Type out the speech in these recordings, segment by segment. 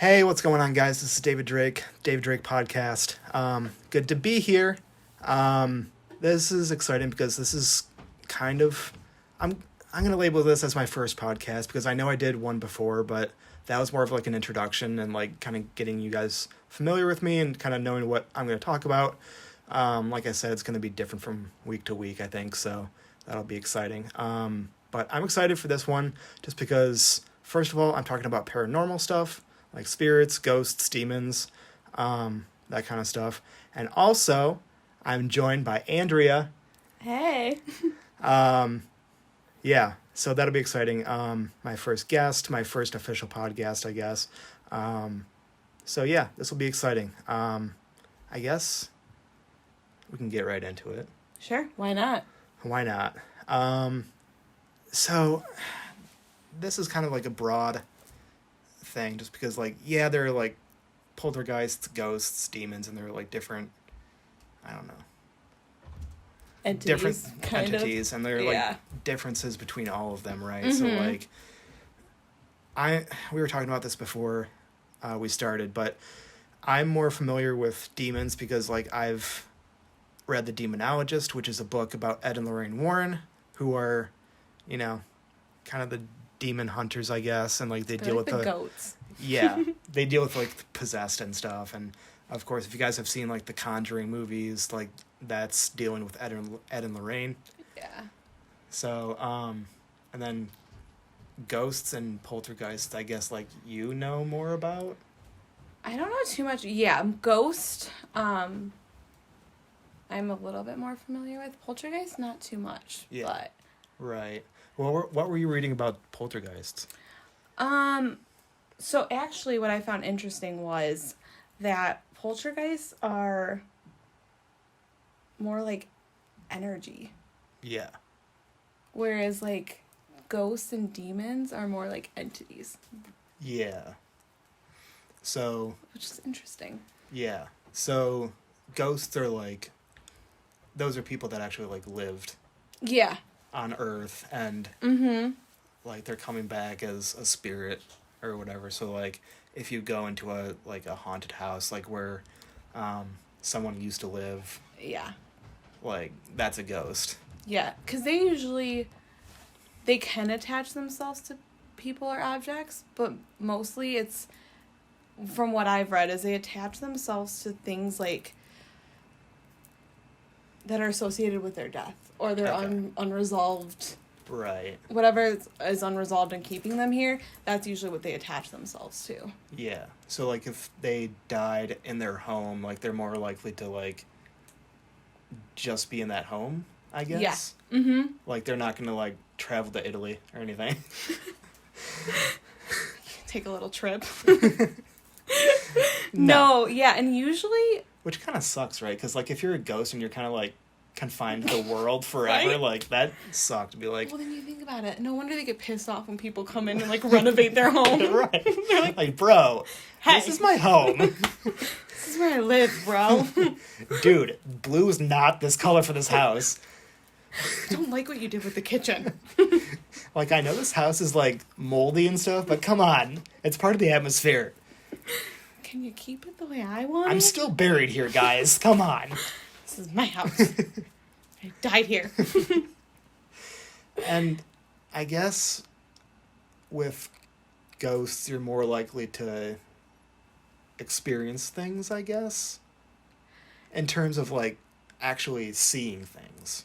Hey, what's going on, guys? This is David Drake Podcast. Good to be here. This is exciting because this is kind of... I'm going to label this as my first podcast because I know I did one before, but that was more of like an introduction and like kind of getting you guys familiar with me and kind of knowing what I'm going to talk about. Like I said, it's going to be different from week to week, I think, so that'll be exciting. But I'm excited for this one just because, first of all, I'm talking about paranormal stuff, like spirits, ghosts, demons, that kind of stuff. And also, I'm joined by Andrea. Hey. Yeah, so that'll be exciting. My first guest, my first official podcast, I guess. So yeah, this will be exciting. I guess we can get right into it. Sure, why not? Why not? So this is kind of like a broad thing just because like, yeah, there are like poltergeists, ghosts, demons, and they're like different, I don't know. Entities, and there are like differences between all of them, right? So like we were talking about this before we started, but I'm more familiar with demons because like I've read The Demonologist, which is a book about Ed and Lorraine Warren, who are, you know, kind of the demon hunters, I guess, and like they deal like with the goats. Yeah, they deal with like the possessed and stuff, and of course, if you guys have seen like the Conjuring movies, like that's dealing with Ed and Lorraine. Yeah. So, and then ghosts and poltergeists, I guess like you know more about. I don't know too much. Yeah, ghost. I'm a little bit more familiar with. Poltergeist, not too much. Yeah. But. Right. Well, what were you reading about poltergeists? So actually, what I found interesting was that poltergeists are more like energy. Yeah. Whereas like ghosts and demons are more like entities. Yeah. So. Which is interesting. Yeah. So ghosts are like, those are people that actually like lived. Yeah. On Earth and like they're coming back as a spirit or whatever. So like if you go into a haunted house like where someone used to live, yeah, like that's a ghost. Yeah, because they can attach themselves to people or objects, but mostly it's, from what I've read, is they attach themselves to things like that are associated with their death or their unresolved, right, whatever is unresolved and keeping them here. That's usually what they attach themselves to. Yeah, so like if they died in their home, like they're more likely to like just be in that home, I guess. Yeah. Like they're not gonna like travel to Italy or anything. Take a little trip. No, yeah, and usually... Which kind of sucks, right? Because, like, if you're a ghost and you're kind of, like, confined to the world forever, right? Like, that sucks to be like... Well, then you think about it. No wonder they get pissed off when people come in and, like, renovate their home. Right. They're like, bro, hey, this is my home. This is where I live, bro. Dude, blue is not this color for this house. I don't like what you did with the kitchen. Like, I know this house is, like, moldy and stuff, but come on. It's part of the atmosphere. Can you keep it the way I want it? I'm still buried here, guys. Come on. This is my house. I died here. And I guess with ghosts, you're more likely to experience things, I guess. In terms of, like, actually seeing things.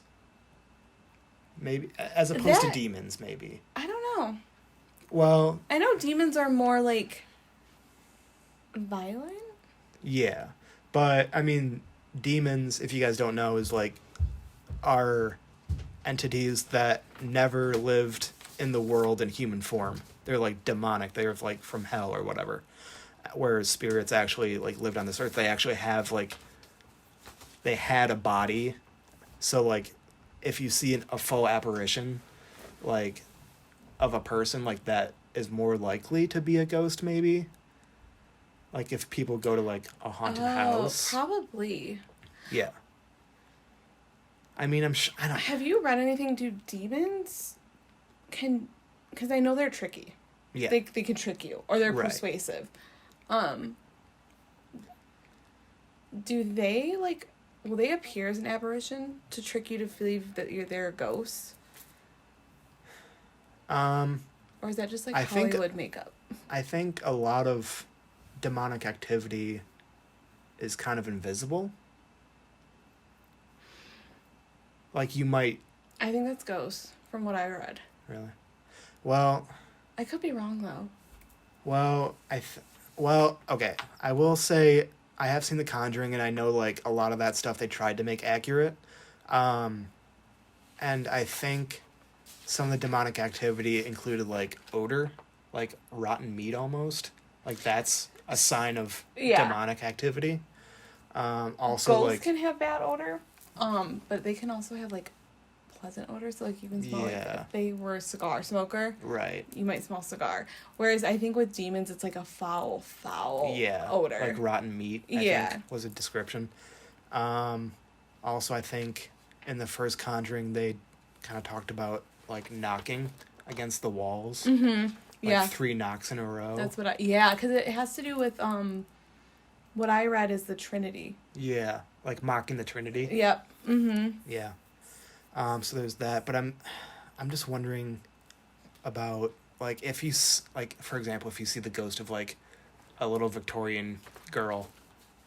Maybe, as opposed to demons, maybe. I don't know. Well... I know demons are more, like... violent? Yeah. But, I mean, demons, if you guys don't know, is like, are entities that never lived in the world in human form. They're like demonic. They're like from hell or whatever. Whereas spirits actually like lived on this earth. They actually have like, they had a body. So like, if you see a full apparition, like, of a person, like that is more likely to be a ghost, maybe. Like, if people go to, like, a haunted house. Probably. Yeah. I mean, I don't... Have you read anything? Do demons because I know they're tricky. Yeah. They can trick you, or they're right. persuasive. Do they, like, will they appear as an apparition to trick you to believe that they're a ghost? Or is that just, like, Hollywood makeup? I think a lot of demonic activity is kind of invisible. Like, you might... I think that's ghosts, from what I read. Really? Well... I could be wrong, though. Well, okay. I will say I have seen The Conjuring, and I know, like, a lot of that stuff they tried to make accurate. And I think some of the demonic activity included, like, odor, like rotten meat almost. Like, that's a sign of demonic activity. Also, ghosts like... can have bad odor, but they can also have, like, pleasant odor. So, like, you can smell, like, if they were a cigar smoker, right, you might smell cigar. Whereas I think with demons, it's like a foul odor. Like rotten meat, I think, was a description. Also, I think in the first Conjuring, they kind of talked about, like, knocking against the walls. Mm-hmm. Like 3 knocks in a row. That's what because it has to do with, what I read is the Trinity. Yeah, like mocking the Trinity. Yep. Mm-hmm. Yeah. So there's that, but I'm just wondering about, like, if you, like, for example, if you see the ghost of, like, a little Victorian girl,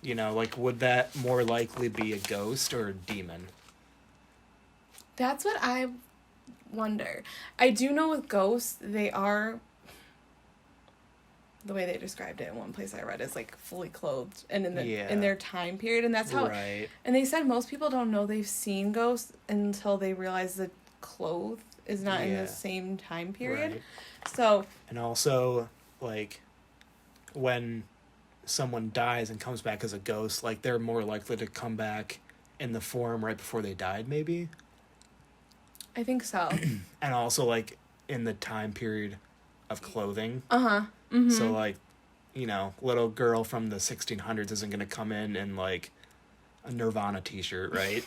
you know, like, would that more likely be a ghost or a demon? That's what I wonder. I do know with ghosts, they are, the way they described it in one place I read is, like, fully clothed and in their time period, and that's how and they said most people don't know they've seen ghosts until they realize the clothes is not in the same time period. Right. So, and also, like, when someone dies and comes back as a ghost, like, they're more likely to come back in the form right before they died, maybe. I think so. And also, like, in the time period of clothing. Mm-hmm. So, like, you know, little girl from the 1600s isn't going to come in, like, a Nirvana t-shirt, right?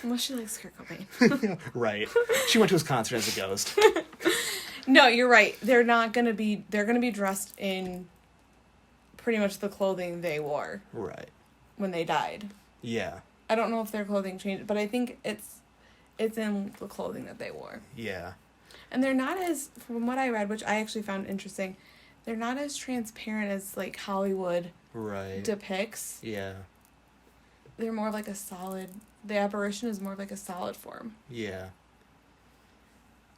Unless she likes Kurt Cobain. Right. She went to his concert as a ghost. No, you're right. They're going to be dressed in pretty much the clothing they wore. Right. When they died. Yeah. I don't know if their clothing changed, but I think it's in the clothing that they wore. Yeah. And they're not as, from what I read, which I actually found interesting, they're not as transparent as, like, Hollywood depicts. Yeah. They're more like a solid, the apparition is more like a solid form. Yeah.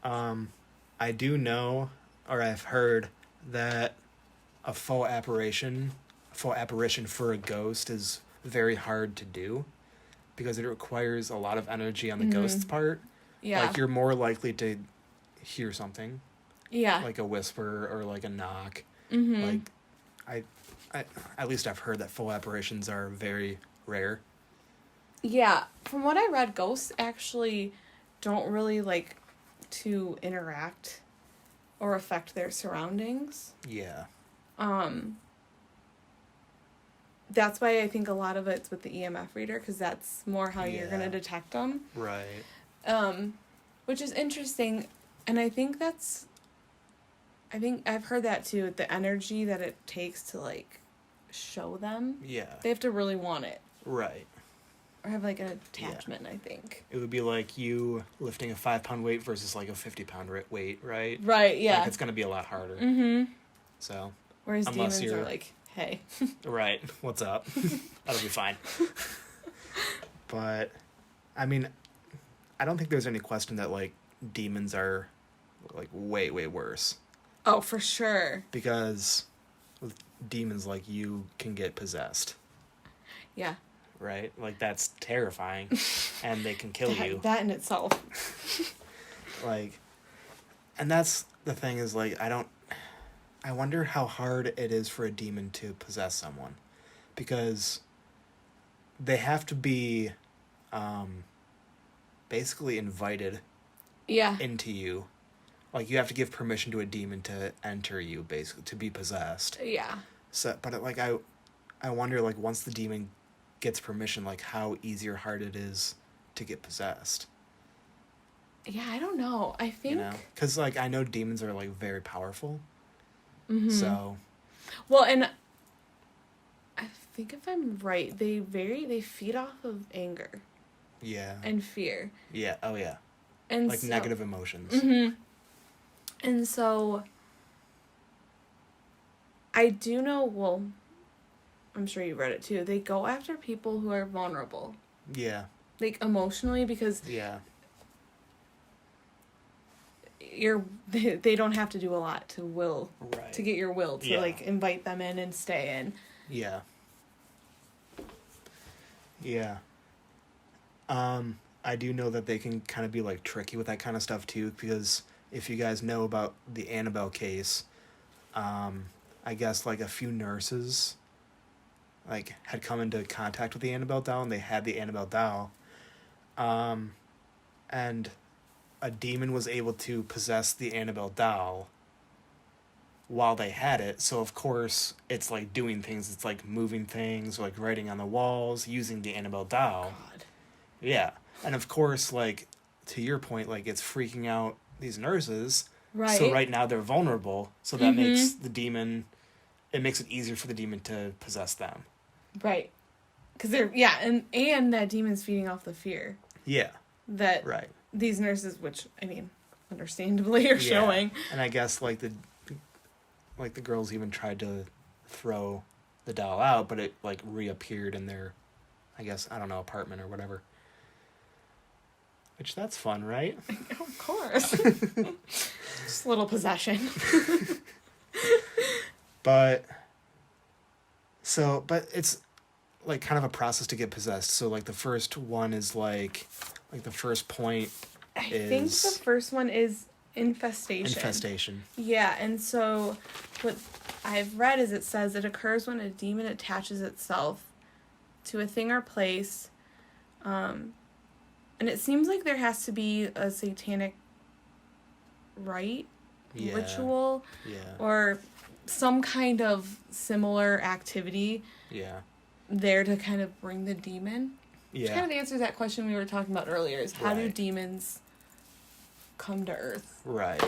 I do know, or I've heard, that a faux apparition for a ghost is very hard to do because it requires a lot of energy on the ghost's part. Yeah. Like, you're more likely to hear something. Yeah. Like a whisper or, like, a knock. Mm-hmm. Like, I at least I've heard that faux apparitions are very rare. Yeah. From what I read, ghosts actually don't really like to interact or affect their surroundings. Yeah. That's why I think a lot of it's with the EMF reader, because that's more how you're going to detect them. Right. Which is interesting, and I think I've heard that too, the energy that it takes to, like, show them. Yeah. They have to really want it. Right. Or have, like, an attachment, I think. It would be like you lifting a 5-pound weight versus, like, a 50-pound weight, right? Right, yeah. Like, it's going to be a lot harder. Mm-hmm. So. Whereas demons are like, hey. Right. What's up? That'll be fine. But, I mean, I don't think there's any question that, like, demons are, like, way, way worse. Oh, for sure. Because with demons, like, you can get possessed. Yeah. Right? Like, that's terrifying. And they can kill you. That in itself. Like, and that's the thing is, like, I wonder how hard it is for a demon to possess someone. Because they have to be basically invited into you. Like, you have to give permission to a demon to enter you, basically, to be possessed. Yeah. So, but, like, I wonder, like, once the demon gets permission, like, how easy or hard it is to get possessed. Yeah, I don't know. I think... You know? Because, like, I know demons are, like, very powerful. Mm-hmm. So... Well, and I think if I'm right, they feed off of anger. Yeah. And fear. Yeah. Oh, yeah. And like negative emotions. Mm-hmm. And so I do know, well, I'm sure you read it too, they go after people who are vulnerable. Yeah. Like, emotionally, because yeah. they don't have to do a lot to right. to get your will to, like, invite them in and stay in. Yeah. Yeah. I do know that they can kind of be, like, tricky with that kind of stuff, too, because if you guys know about the Annabelle case, I guess, like, a few nurses, like, had come into contact with the Annabelle doll, and they had the Annabelle doll, and a demon was able to possess the Annabelle doll while they had it, so of course it's like doing things, it's like moving things, like writing on the walls, using the Annabelle doll. God. Yeah. And of course, like, to your point, like, it's freaking out these nurses. Right. So right now they're vulnerable, so that makes the demon, it makes it easier for the demon to possess them. Right. Because they're, yeah, and that demon's feeding off the fear. Yeah. That right. These nurses, which, I mean, understandably are showing. And I guess, like, the girls even tried to throw the doll out, but it, like, reappeared in their, I guess, I don't know, apartment or whatever. Which, that's fun, right? Of course. Just a little possession. But it's, like, kind of a process to get possessed. So, like, the first one is, like the first point I think the first one is infestation. Infestation. Yeah, and so what I've read is it says it occurs when a demon attaches itself to a thing or place, and it seems like there has to be a satanic rite, ritual, or some kind of similar activity there to kind of bring the demon. Which kind of answers that question we were talking about earlier, is how do demons come to Earth? Right.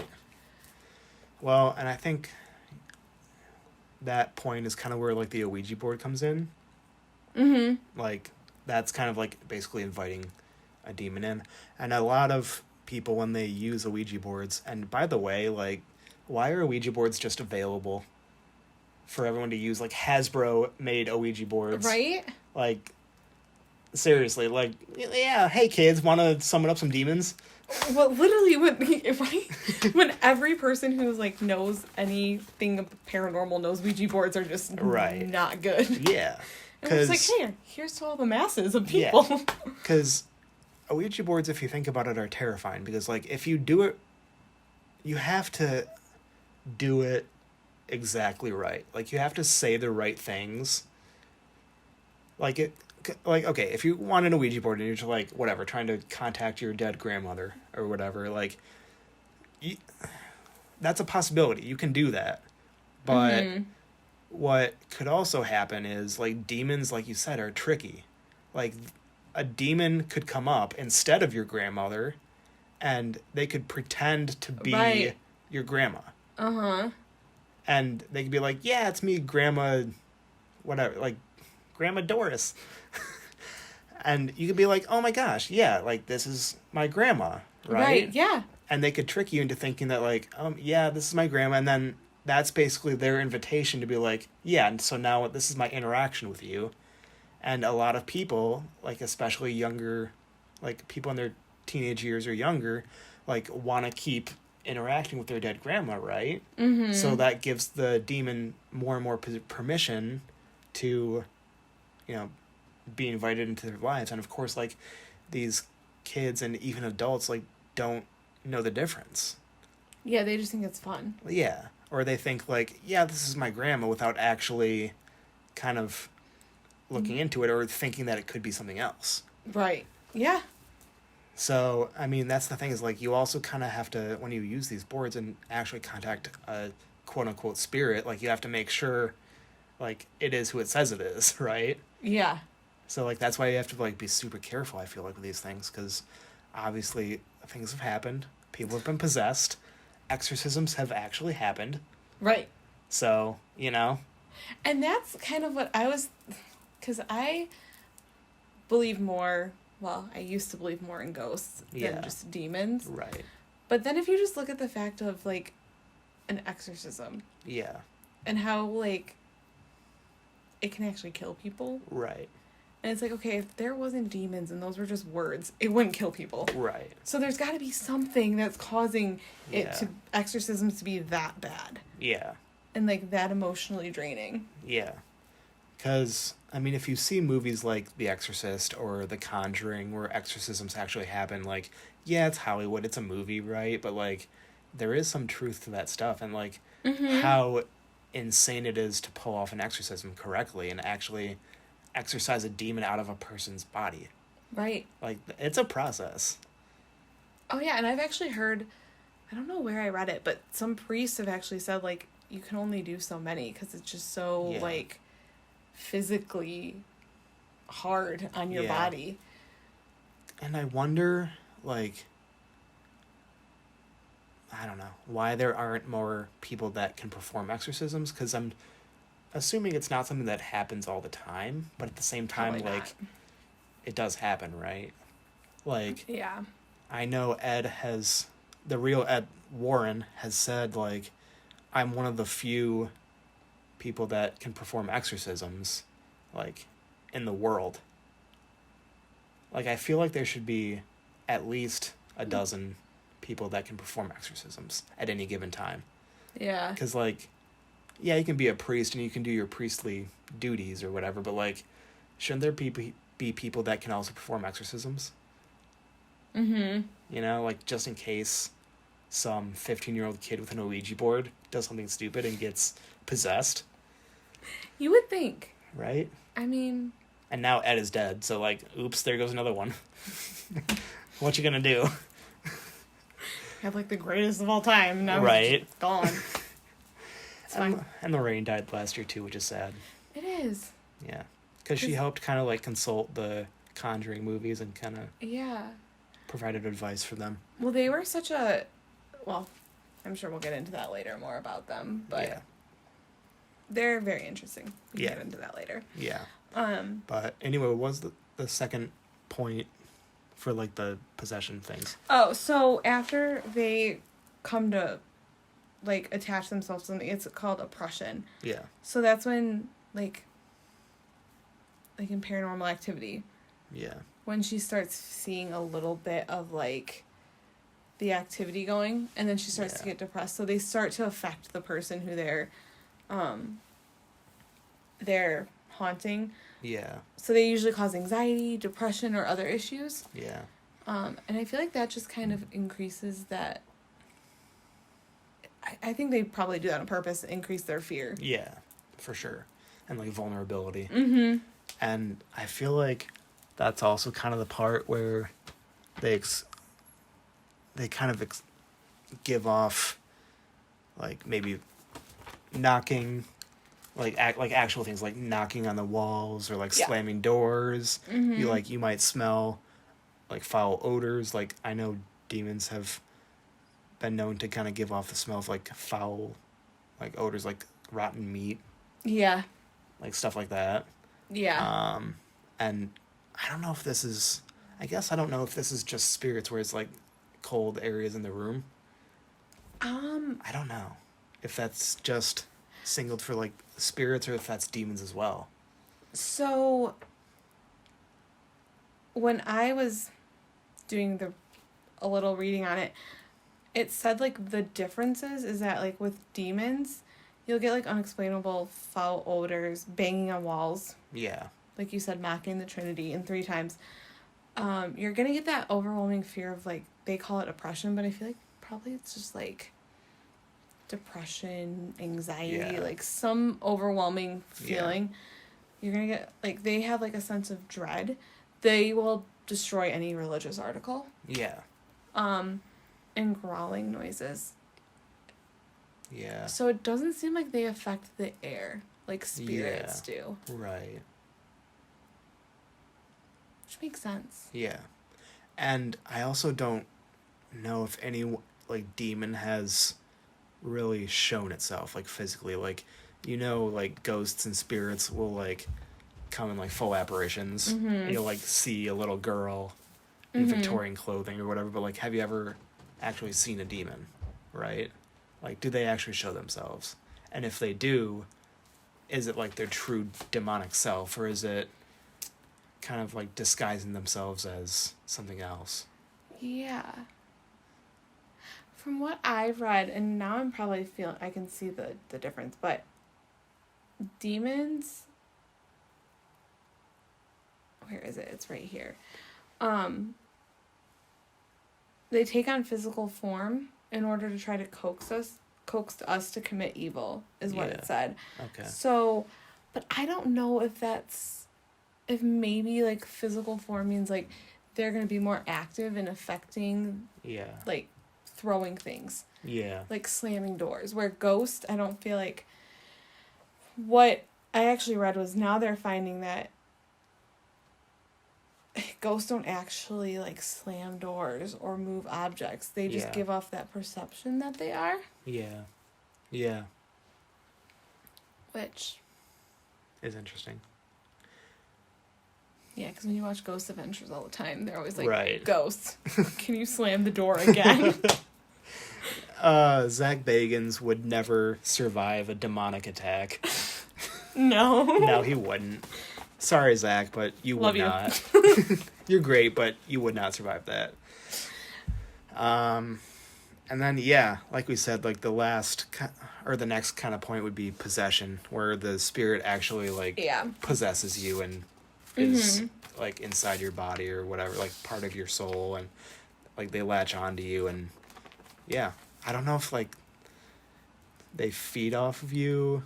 Well, and I think that point is kind of where, like, the Ouija board comes in. Mm-hmm. Like, that's kind of, like, basically inviting a demon in. And a lot of people, when they use Ouija boards, and by the way, like, why are Ouija boards just available for everyone to use? Like, Hasbro made Ouija boards. Right? Like, seriously, like, yeah, hey kids, want to summon up some demons? Well, literally, when every person who's, like, knows anything of the paranormal knows Ouija boards are just not good. Yeah. And it's like, here's to all the masses of people. Yeah. Because Ouija boards, if you think about it, are terrifying. Because, like, if you do it, you have to do it exactly right. Like, you have to say the right things. Like, okay, if you wanted a Ouija board and you're just, like, whatever, trying to contact your dead grandmother or whatever, like, that's a possibility. You can do that. But what could also happen is, like, demons, like you said, are tricky. Like, a demon could come up instead of your grandmother, and they could pretend to be your grandma. Uh-huh. And they could be like, yeah, it's me, Grandma, whatever, like, Grandma Doris. And you could be like, oh my gosh, yeah, like, this is my grandma, right? Yeah. And they could trick you into thinking that, like, yeah, this is my grandma, and then that's basically their invitation to be like, yeah, and so now this is my interaction with you. And a lot of people, like, especially younger, like, people in their teenage years or younger, like, want to keep interacting with their dead grandma, right? Mm-hmm. So that gives the demon more and more permission to, you know, be invited into their lives. And of course, like, these kids and even adults, like, don't know the difference. Yeah, they just think it's fun. Yeah. Or they think, like, yeah, this is my grandma, without actually kind of looking into it or thinking that it could be something else. Right. Yeah. So, I mean, that's the thing, is, like, you also kind of have to, when you use these boards and actually contact a quote-unquote spirit, like, you have to make sure, like, it is who it says it is, right? Yeah. So, like, that's why you have to, like, be super careful, I feel like, with these things, because obviously things have happened. People have been possessed. Exorcisms have actually happened. Right. So, you know. And that's kind of what I was, because I believe more, well, I used to believe more in ghosts than just demons. Right. But then if you just look at the fact of, like, an exorcism. Yeah. And how, like, it can actually kill people. Right. And it's like, okay, if there wasn't demons and those were just words, it wouldn't kill people. Right. So there's got to be something that's causing exorcisms to be that bad. Yeah. And, like, that emotionally draining. Yeah. Because, I mean, if you see movies like The Exorcist or The Conjuring where exorcisms actually happen, like, yeah, it's Hollywood, it's a movie, right? But, like, there is some truth to that stuff. And, like, how insane it is to pull off an exorcism correctly and actually exorcise a demon out of a person's body. Right. Like, it's a process. Oh, yeah, and I've actually heard, I don't know where I read it, but some priests have actually said, like, you can only do so many because it's just so, like, physically hard on your body. And I wonder, like, I don't know, why there aren't more people that can perform exorcisms, because I'm assuming it's not something that happens all the time, but at the same time, Probably like, not. It does happen, right? Like, Yeah. I know the real Ed Warren has said, like, I'm one of the few people that can perform exorcisms, like, in the world. Like, I feel like there should be at least a dozen people that can perform exorcisms at any given time. Yeah. Because, like, yeah, you can be a priest and you can do your priestly duties or whatever, but, like, shouldn't there be people that can also perform exorcisms? Mm-hmm. You know, like, just in case some 15-year-old kid with an Ouija board does something stupid and gets possessed. You would think. Right? I mean... And now Ed is dead, so, like, oops, there goes another one. What you gonna do? Had, like, the greatest of all time. Now Right. It's gone. It's fine. And Lorraine died last year, too, which is sad. It is. Yeah. Because she helped kind of, like, consult the Conjuring movies and kind of provided advice for them. Well, they were such a... Well, I'm sure we'll get into that later more about them, but they're very interesting. We can get into that later. Yeah. But anyway, what was the second point for, like, the possession things? Oh, so after they come to, like, attach themselves to something, it's called oppression. Yeah. So that's when, like in Paranormal Activity. Yeah. When she starts seeing a little bit of, like, the activity going, and then she starts to get depressed. So they start to affect the person who they're haunting. Yeah. So they usually cause anxiety, depression, or other issues. Yeah. And I feel like that just kind of increases that. I think they probably do that on purpose to increase their fear. Yeah, for sure. And, like, vulnerability. Mm-hmm. And I feel like that's also kind of the part where they kind of give off, like, maybe knocking, like actual things, like knocking on the walls or, like, slamming doors. Mm-hmm. You might smell, like, foul odors. Like, I know demons have been known to kind of give off the smell of, like, foul, like, odors, like rotten meat. Yeah. Like, stuff like that. Yeah. And I don't know if this is... I guess I don't know if this is just spirits where it's, like, cold areas in the room. I don't know if that's just singled for, like, spirits or if that's demons as well. So, when I was doing a little reading on it, it said, like, the differences is that, like, with demons, you'll get, like, unexplainable foul odors, banging on walls. Yeah. Like you said, mocking the Trinity, and 3 times. You're gonna get that overwhelming fear of, like, they call it oppression, but I feel like probably it's just, like, depression, anxiety, like, some overwhelming feeling. You're gonna get, like, they have, like, a sense of dread. They will destroy any religious article. Yeah. And growling noises. Yeah. So it doesn't seem like they affect the air like spirits do. Right. Which makes sense. Yeah. And I also don't know if any, like, demon has really shown itself, like, physically. Like, you know, like, ghosts and spirits will, like, come in, like, full apparitions. Mm-hmm. You'll, like, see a little girl in Victorian clothing or whatever, but, like, have you ever actually seen a demon, right? Like, do they actually show themselves? And if they do, is it, like, their true demonic self, or is it kind of, like, disguising themselves as something else? Yeah. From what I've read, and now I'm probably feeling, I can see the difference, but demons, where is it? It's right here. They take on physical form in order to try to coax us to commit evil, is what it said. Okay. So, but I don't know if maybe, like, physical form means, like, they're going to be more active in affecting, like, throwing things. Yeah. Like, slamming doors. Where ghost, I don't feel like... What I actually read was now they're finding that ghosts don't actually, like, slam doors or move objects. They just give off that perception that they are. Yeah. Yeah. Which is interesting. Yeah, because when you watch Ghost Adventures all the time, they're always like, right. Ghosts, can you slam the door again? Zach Bagans would never survive a demonic attack. No. No, he wouldn't. Sorry, Zach, but you would not. You're great, but you would not survive that. And then, yeah, like we said, like the next kind of point would be possession, where the spirit actually, like, possesses you and is, like, inside your body or whatever, like, part of your soul, and, like, they latch onto you, and, yeah. I don't know if, like, they feed off of you,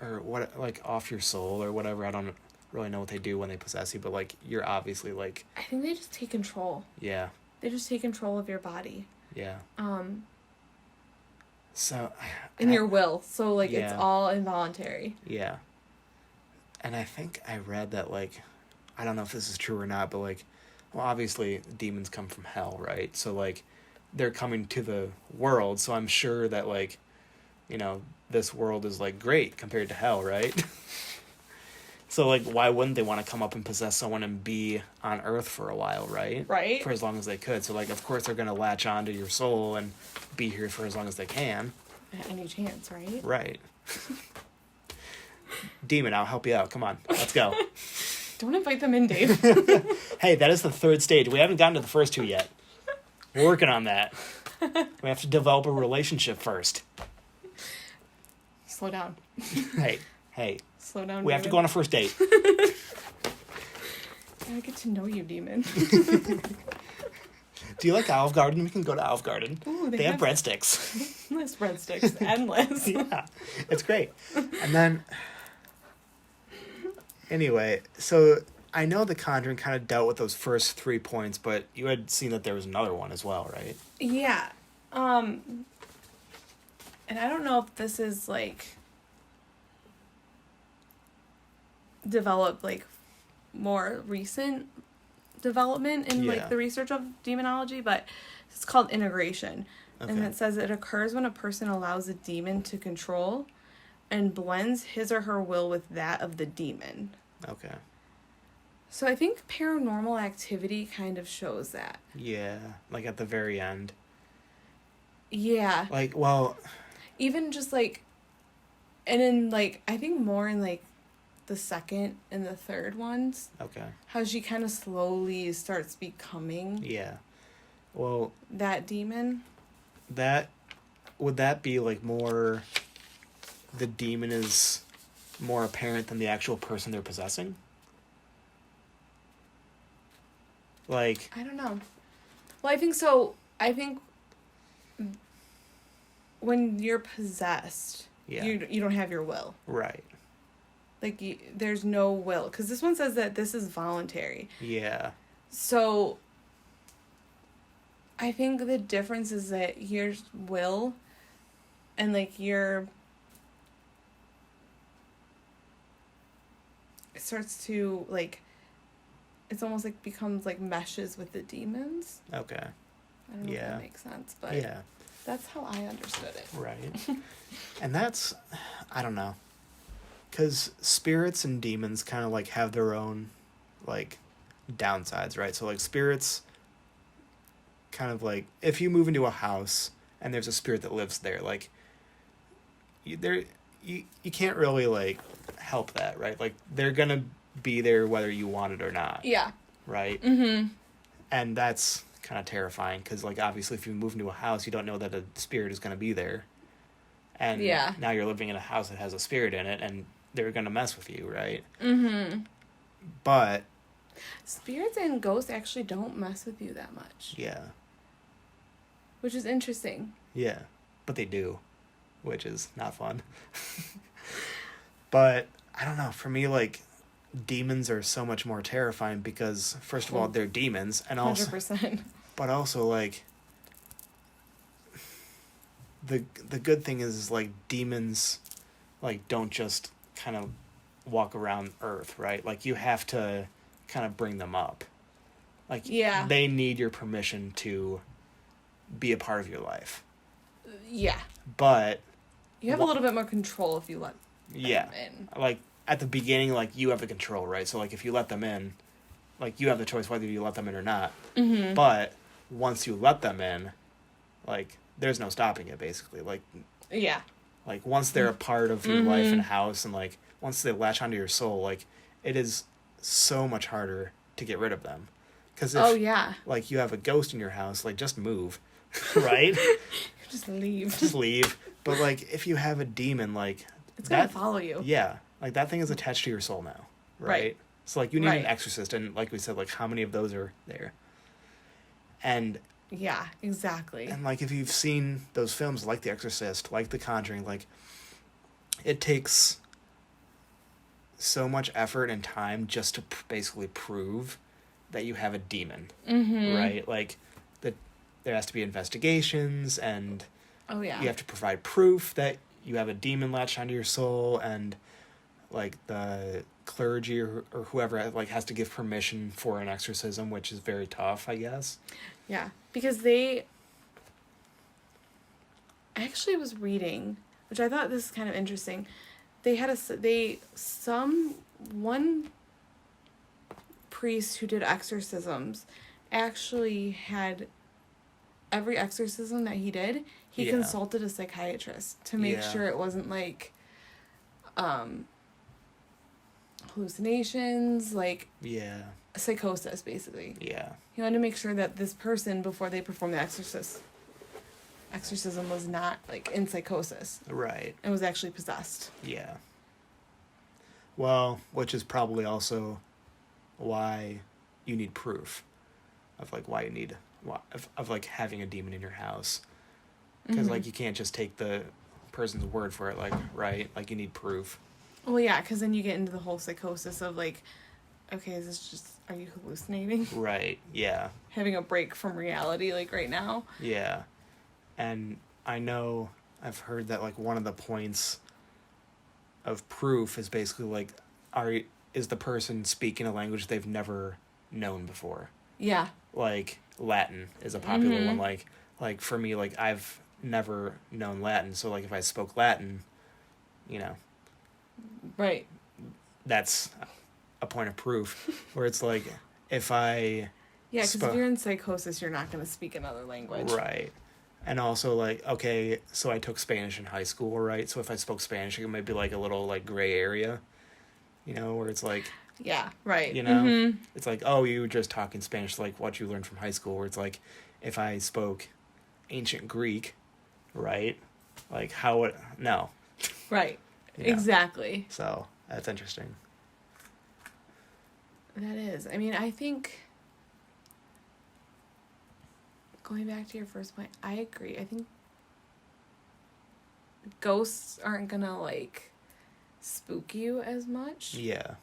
or what, like, off your soul or whatever. I don't really know what they do when they possess you, but, like, you're obviously, like... I think they just take control. Yeah. They just take control of your body. Yeah. So... And your will. So, like, it's all involuntary. Yeah. And I think I read that, like... I don't know if this is true or not, but, like... Well, obviously, demons come from hell, right? So, like, they're coming to the world, so I'm sure that, like... You know, this world is, like, great compared to hell, right? So, like, why wouldn't they want to come up and possess someone and be on Earth for a while, right? Right. For as long as they could. So, like, of course they're going to latch onto your soul and be here for as long as they can. At any chance, right? Right. Demon, I'll help you out. Come on, let's go. Don't invite them in, Dave. Hey, that is the third stage. We haven't gotten to the first two yet. We're working on that. We have to develop a relationship first. Slow down. Hey. Slow down, We have to go on a first date. I get to know you, demon. Do you like Olive Garden? We can go to Olive Garden. Ooh, they have breadsticks. Endless breadsticks. Endless. Yeah, it's great. And then... Anyway, so I know The Conjuring kind of dealt with those first 3 points, but you had seen that there was another one as well, right? Yeah. And I don't know if this is, like... developed, like, more recent development in like the research of demonology, but it's called integration. And it says it occurs when a person allows a demon to control and blends his or her will with that of the demon. Okay. So I think Paranormal Activity kind of shows that. Yeah, like at the very end. Yeah. Like, well... Even just, like... And in, like, I think more in, like, the second and the third ones. Okay. How she kind of slowly starts becoming... Yeah. Well... that demon. Would that be, like, more... The demon is more apparent than the actual person they're possessing? Like... I don't know. Well, I think so. I think... when you're possessed, you don't have your will. Right. Like, there's no will. Because this one says that this is voluntary. Yeah. So, I think the difference is that your will and, like, it starts to, like, it's almost, like, becomes, like, meshes with the demons. Okay. I don't know if that makes sense, but... Yeah. That's how I understood it. Right. And that's, I don't know. Because spirits and demons kind of, like, have their own, like, downsides, right? So, like, spirits kind of, like, if you move into a house and there's a spirit that lives there, like, you can't really, like, help that, right? Like, they're gonna be there whether you want it or not. Yeah. Right? Mm-hmm. And that's kind of terrifying because, like, obviously if you move into a house, you don't know that a spirit is going to be there. And now you're living in a house that has a spirit in it, and they're going to mess with you, right? Mm-hmm. But spirits and ghosts actually don't mess with you that much. Yeah. Which is interesting. Yeah. But they do, which is not fun. But, I don't know, for me, like, demons are so much more terrifying because, first of all, they're demons, and also 100%. But also, like, the good thing is like demons, like, don't just kind of walk around Earth, right? Like, you have to kind of bring them up. Like, they need your permission to be a part of your life. Yeah. But you have a little bit more control if you let them in. Like, at the beginning, like, you have the control, right? So, like, if you let them in, like, you have the choice whether you let them in or not. Mm-hmm. But once you let them in, like, there's no stopping it, basically. Like, yeah. Like, once they're a part of your life and house, and, like, once they latch onto your soul, like, it is so much harder to get rid of them. Because if, like, you have a ghost in your house, like, just move, right? Just leave. Just leave. But, like, if you have a demon, like... It's going to follow you. Yeah. Like, that thing is attached to your soul now, right? So, like, you need an exorcist, and like we said, like, how many of those are there? And... Yeah, exactly. And, like, if you've seen those films like The Exorcist, like The Conjuring, like, it takes so much effort and time just to basically prove that you have a demon, right? Like, there has to be investigations, and you have to provide proof that you have a demon latched onto your soul, and, like, the clergy or whoever, like, has to give permission for an exorcism, which is very tough, I guess. Yeah, because I actually was reading, which I thought this is kind of interesting. They had one priest who did exorcisms actually had every exorcism that he did, he consulted a psychiatrist to make sure it wasn't like hallucinations, like psychosis, basically. Yeah. He wanted to make sure that this person, before they performed the exorcism was not, like, in psychosis. Right. And was actually possessed. Yeah. Well, which is probably also why you need proof of, like, of like, having a demon in your house. Because, like, you can't just take the person's word for it, like, right? Like, you need proof. Well, yeah, because then you get into the whole psychosis of, like, okay, is this just... Are you hallucinating? Right, yeah. Having a break from reality, like, right now? Yeah. And I know I've heard that, like, one of the points of proof is basically, like, is the person speaking a language they've never known before? Yeah. Like, Latin is a popular one. Like, for me, like, I've never known Latin, so, like, if I spoke Latin, you know... Right. That's... a point of proof where it's like if I because if you're in psychosis, you're not going to speak another language, right? And also, like, okay, so I took Spanish in high school, right? So if I spoke Spanish, it might be like a little, like, gray area, you know, where it's like, right, you know, it's like, oh, you were just talking Spanish, like what you learned from high school, where it's like if I spoke ancient Greek, right, like how would right, exactly. So that's interesting. That is. I mean, I think, going back to your first point, I agree. I think ghosts aren't gonna, like, spook you as much. Yeah.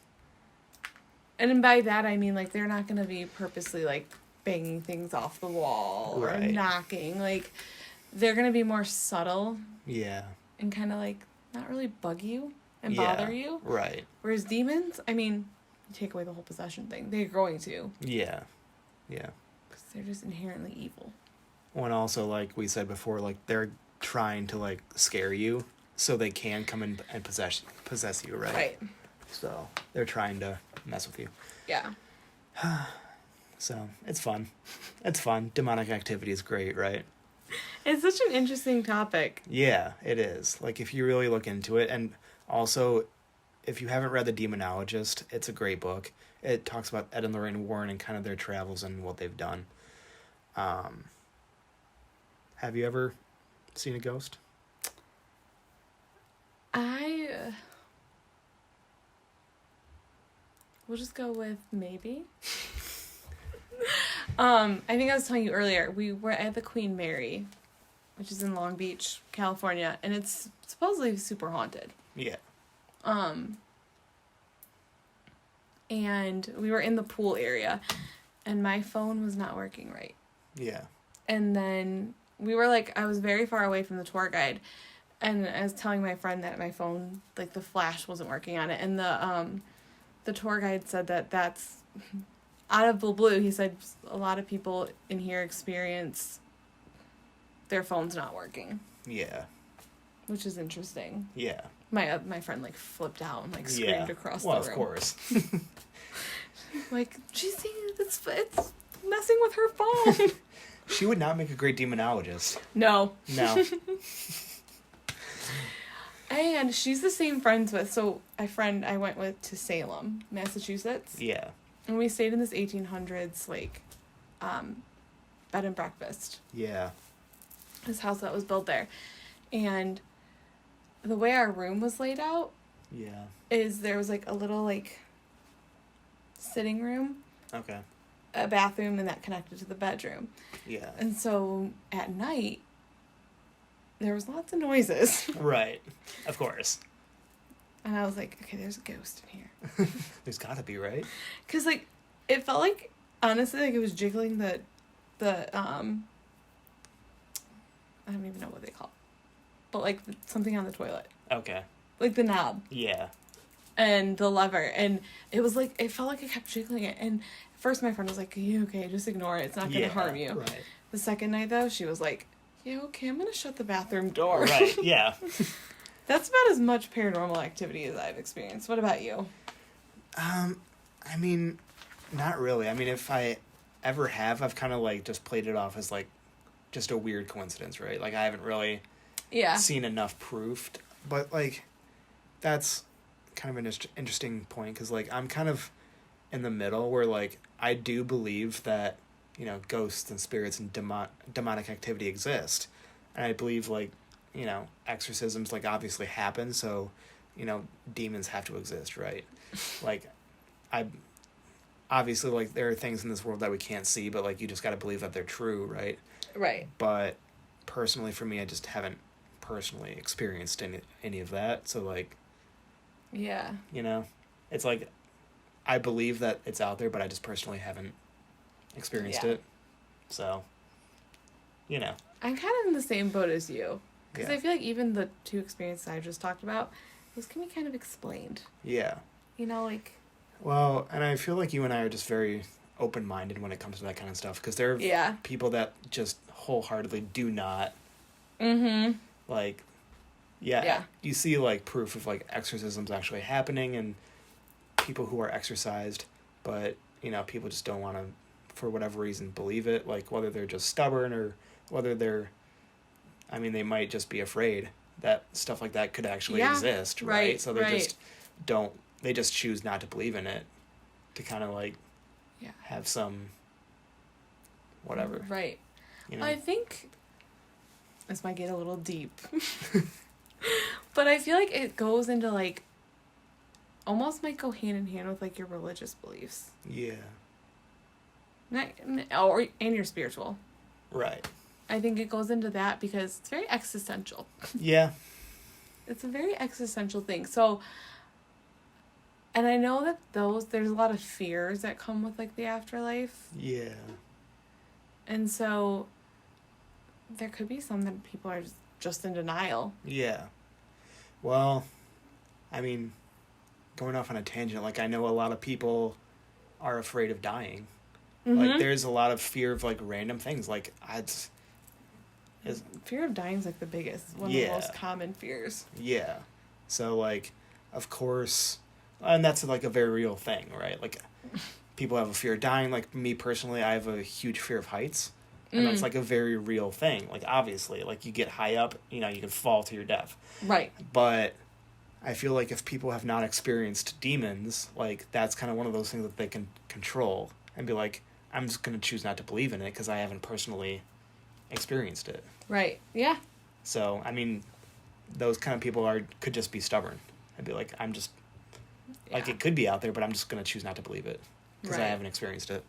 And by that, I mean, like, they're not gonna be purposely, like, banging things off the wall or knocking. Like, they're gonna be more subtle. Yeah. And kind of, like, not really bug you and bother you. Right. Whereas demons, I mean... take away the whole possession thing. They're going to. Yeah. Yeah. Because they're just inherently evil. When also, like we said before, like they're trying to like scare you so they can come in and possess you, right? Right. So they're trying to mess with you. Yeah. So it's fun. It's fun. Demonic activity is great, right? It's such an interesting topic. Yeah, it is. Like if you really look into it, and also if you haven't read The Demonologist, it's a great book. It talks about Ed and Lorraine Warren and kind of their travels and what they've done. Have you ever seen a ghost? We'll just go with maybe. I think I was telling you earlier, we were at the Queen Mary, which is in Long Beach, California, and it's supposedly super haunted. Yeah. And we were in the pool area, and my phone was not working right. Yeah. And then we were like, I was very far away from the tour guide, and I was telling my friend that my phone, like the flash wasn't working on it, and the tour guide said that that's out of the blue. He said a lot of people in here experience their phones not working. Yeah. Which is interesting. Yeah. My friend like flipped out and like screamed across the room. Well, of course. Like, she's seeing it's messing with her phone. She would not make a great demonologist. No. No. And she's the same friends with, so a friend I went with to Salem, Massachusetts. Yeah. And we stayed in this 1800s, like, bed and breakfast. Yeah. This house that was built there. And the way our room was laid out Yeah. is there was, like, a little, like, sitting room. Okay. A bathroom, and that connected to the bedroom. Yeah. And so at night, there was lots of noises. Right. Of course. And I was like, okay, there's a ghost in here. There's gotta be, right? Because, like, it felt like, honestly, like it was jiggling the I don't even know what they call it. But, like, something on the toilet. Okay. Like the knob. Yeah. And the lever. And it was like, it felt like it kept jiggling it. And at first my friend was like, you okay, just ignore it. It's not going to harm you. Right. The second night, though, she was like, yeah, okay, I'm going to shut the bathroom door. Right, yeah. That's about as much paranormal activity as I've experienced. What about you? I mean, not really. I mean, if I ever have, I've kind of, like, just played it off as, like, just a weird coincidence, right? Like, I haven't really seen enough proof. But, like, that's kind of an interesting point, because, like, I'm kind of in the middle where, like, I do believe that, you know, ghosts and spirits and demonic activity exist. And I believe, like, you know, exorcisms, like, obviously happen, so, you know, demons have to exist, right? Like, obviously, like, there are things in this world that we can't see, but, like, you just gotta believe that they're true, right? Right. But, personally, for me, I just haven't personally experienced any of that, so, like... Yeah. You know? It's like, I believe that it's out there, but I just personally haven't experienced it. So, you know. I'm kind of in the same boat as you. Because Yeah. I feel like even the two experiences I just talked about, those can be kind of explained. Yeah. You know, like... Well, and I feel like you and I are just very open-minded when it comes to that kind of stuff. Because there are people that just wholeheartedly do not. Mm-hmm. Like, you see, like, proof of, like, exorcisms actually happening and people who are exorcised, but, you know, people just don't want to, for whatever reason, believe it. Like, whether they're just stubborn or whether they're... I mean, they might just be afraid that stuff like that could actually exist, right? So they just don't... They just choose not to believe in it to kind of, like, have some... whatever. Right. You know? I think... This might get a little deep. But I feel like it goes into, like... Almost might go hand in hand with, like, your religious beliefs. Yeah. And your spiritual. Right. I think it goes into that because it's very existential. Yeah. It's a very existential thing. So, and I know that there's a lot of fears that come with, like, the afterlife. Yeah. And so, there could be some that people are just in denial. Yeah. Well, I mean, going off on a tangent, like, I know a lot of people are afraid of dying. Mm-hmm. Like, there's a lot of fear of, like, random things. Like, Fear of dying is like the biggest, one of the most common fears. Yeah. So, like, of course, and that's like a very real thing, right? Like, people have a fear of dying. Like, me personally, I have a huge fear of heights. And that's like a very real thing. Like, obviously, like, you get high up, you know, you can fall to your death. Right. But I feel like if people have not experienced demons, like, that's kind of one of those things that they can control and be like, I'm just going to choose not to believe in it because I haven't personally experienced it. Right. Yeah. So, I mean, those kind of people could just be stubborn. I'd be like, I'm just, like, it could be out there, but I'm just going to choose not to believe it because I haven't experienced it.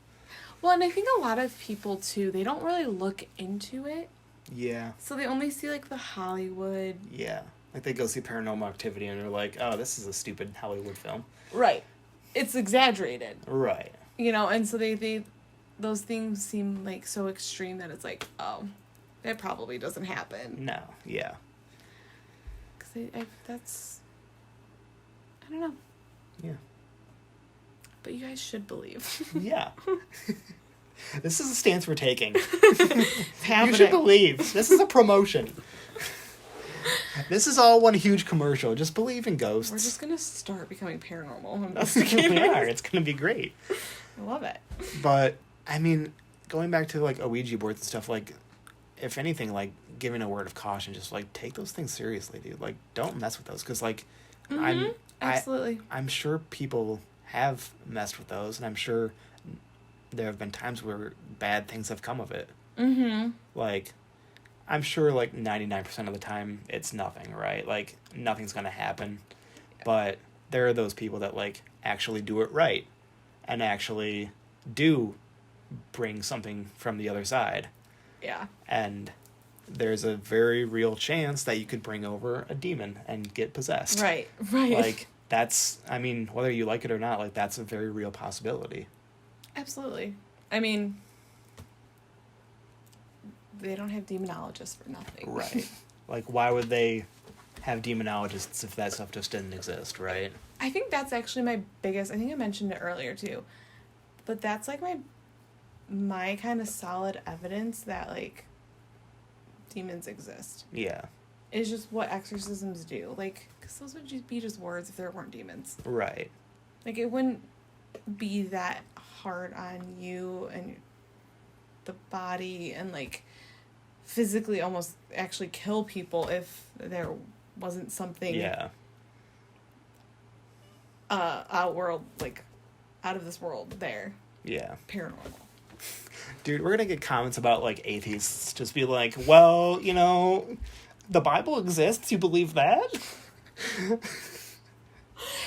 Well, and I think a lot of people, too, they don't really look into it. Yeah. So they only see, like, the Hollywood. Yeah. Like, they go see Paranormal Activity and they're like, oh, this is a stupid Hollywood film. Right. It's exaggerated. Right. You know, and so they those things seem, like, so extreme that it's like, oh, that probably doesn't happen. No. Yeah. Because that's, I don't know. Yeah. But you guys should believe. Yeah. This is a stance we're taking. It's happening. You should believe. This is a promotion. This is all one huge commercial. Just believe in ghosts. We're just going to start becoming paranormal. We are. It's going to be great. I love it. But, I mean, going back to, like, Ouija boards and stuff, like, if anything, like, giving a word of caution, just, like, take those things seriously, dude. Like, don't mess with those. Because, like, Absolutely. I'm sure people have messed with those, and I'm sure there have been times where bad things have come of it. Mm-hmm. Like, I'm sure, like, 99% of the time, it's nothing, right? Like, nothing's gonna happen. But there are those people that, like, actually do it right. And actually do bring something from the other side. Yeah. And there's a very real chance that you could bring over a demon and get possessed. Right. Like, that's, I mean, whether you like it or not, like, that's a very real possibility. Absolutely. I mean, they don't have demonologists for nothing. Right. Like, why would they have demonologists if that stuff just didn't exist, right? I think that's actually my biggest, I think I mentioned it earlier too, but that's like my kind of solid evidence that, like, demons exist. Yeah. Is just what exorcisms do. Like, because those would just be just words if there weren't demons. Right. Like, it wouldn't be that hard on you and the body and, like, physically almost actually kill people if there wasn't something outworld, like, out of this world there. Yeah. Paranormal. Dude, we're gonna get comments about, like, atheists just be like, well, you know, the Bible exists, you believe that?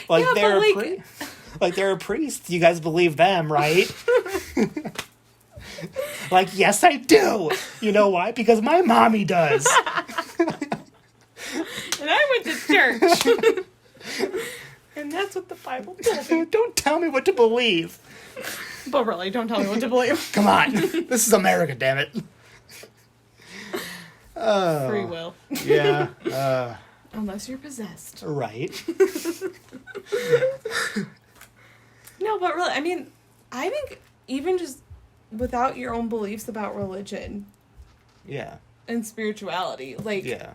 Like, yeah, they're like... like, they're a priest, you guys believe them, right? Like, yes, I do. You know why? Because my mommy does. And I went to church. And that's what the Bible told me. Don't tell me what to believe. But really, don't tell me what to believe. Come on. This is America, damn it. Free will. Yeah. Unless you're possessed. Right. No, but really, I mean, I think even just without your own beliefs about religion. Yeah. And spirituality, like... Yeah.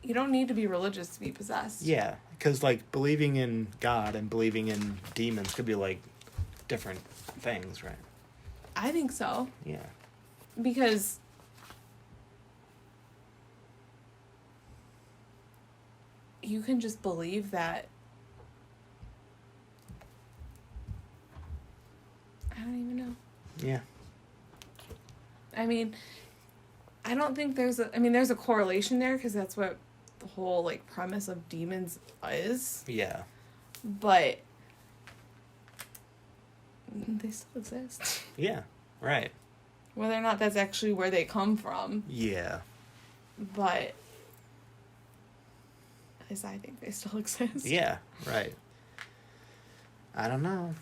You don't need to be religious to be possessed. Yeah, because, like, believing in God and believing in demons could be, like, different things, right? I think so. Yeah. Because you can just believe that. I don't even know. Yeah. I mean, I don't think there's a correlation there because that's what the whole, like, premise of demons is. Yeah. But they still exist. Yeah, right. Whether or not that's actually where they come from. Yeah. But at least I think they still exist. Yeah, right. I don't know.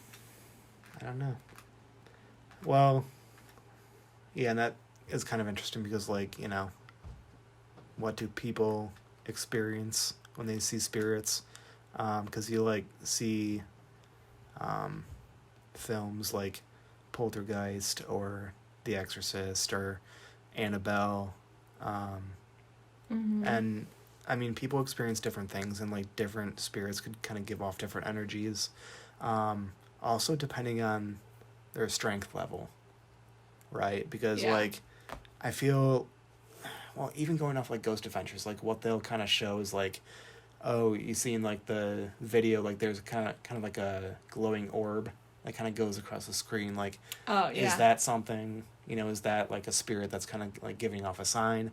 Well, yeah, and that is kind of interesting because, like, you know, what do people experience when they see spirits? Because you, like, see films like Poltergeist or The Exorcist or Annabelle. And I mean, people experience different things, and like different spirits could kind of give off different energies. Also depending on their strength level, right? Because like I feel, well, even going off like Ghost Adventures, like what they'll kind of show is like, oh, you see in like the video, like there's kind of like a glowing orb that kind of goes across the screen. Like, is that something, is that like a spirit that's kind of like giving off a sign?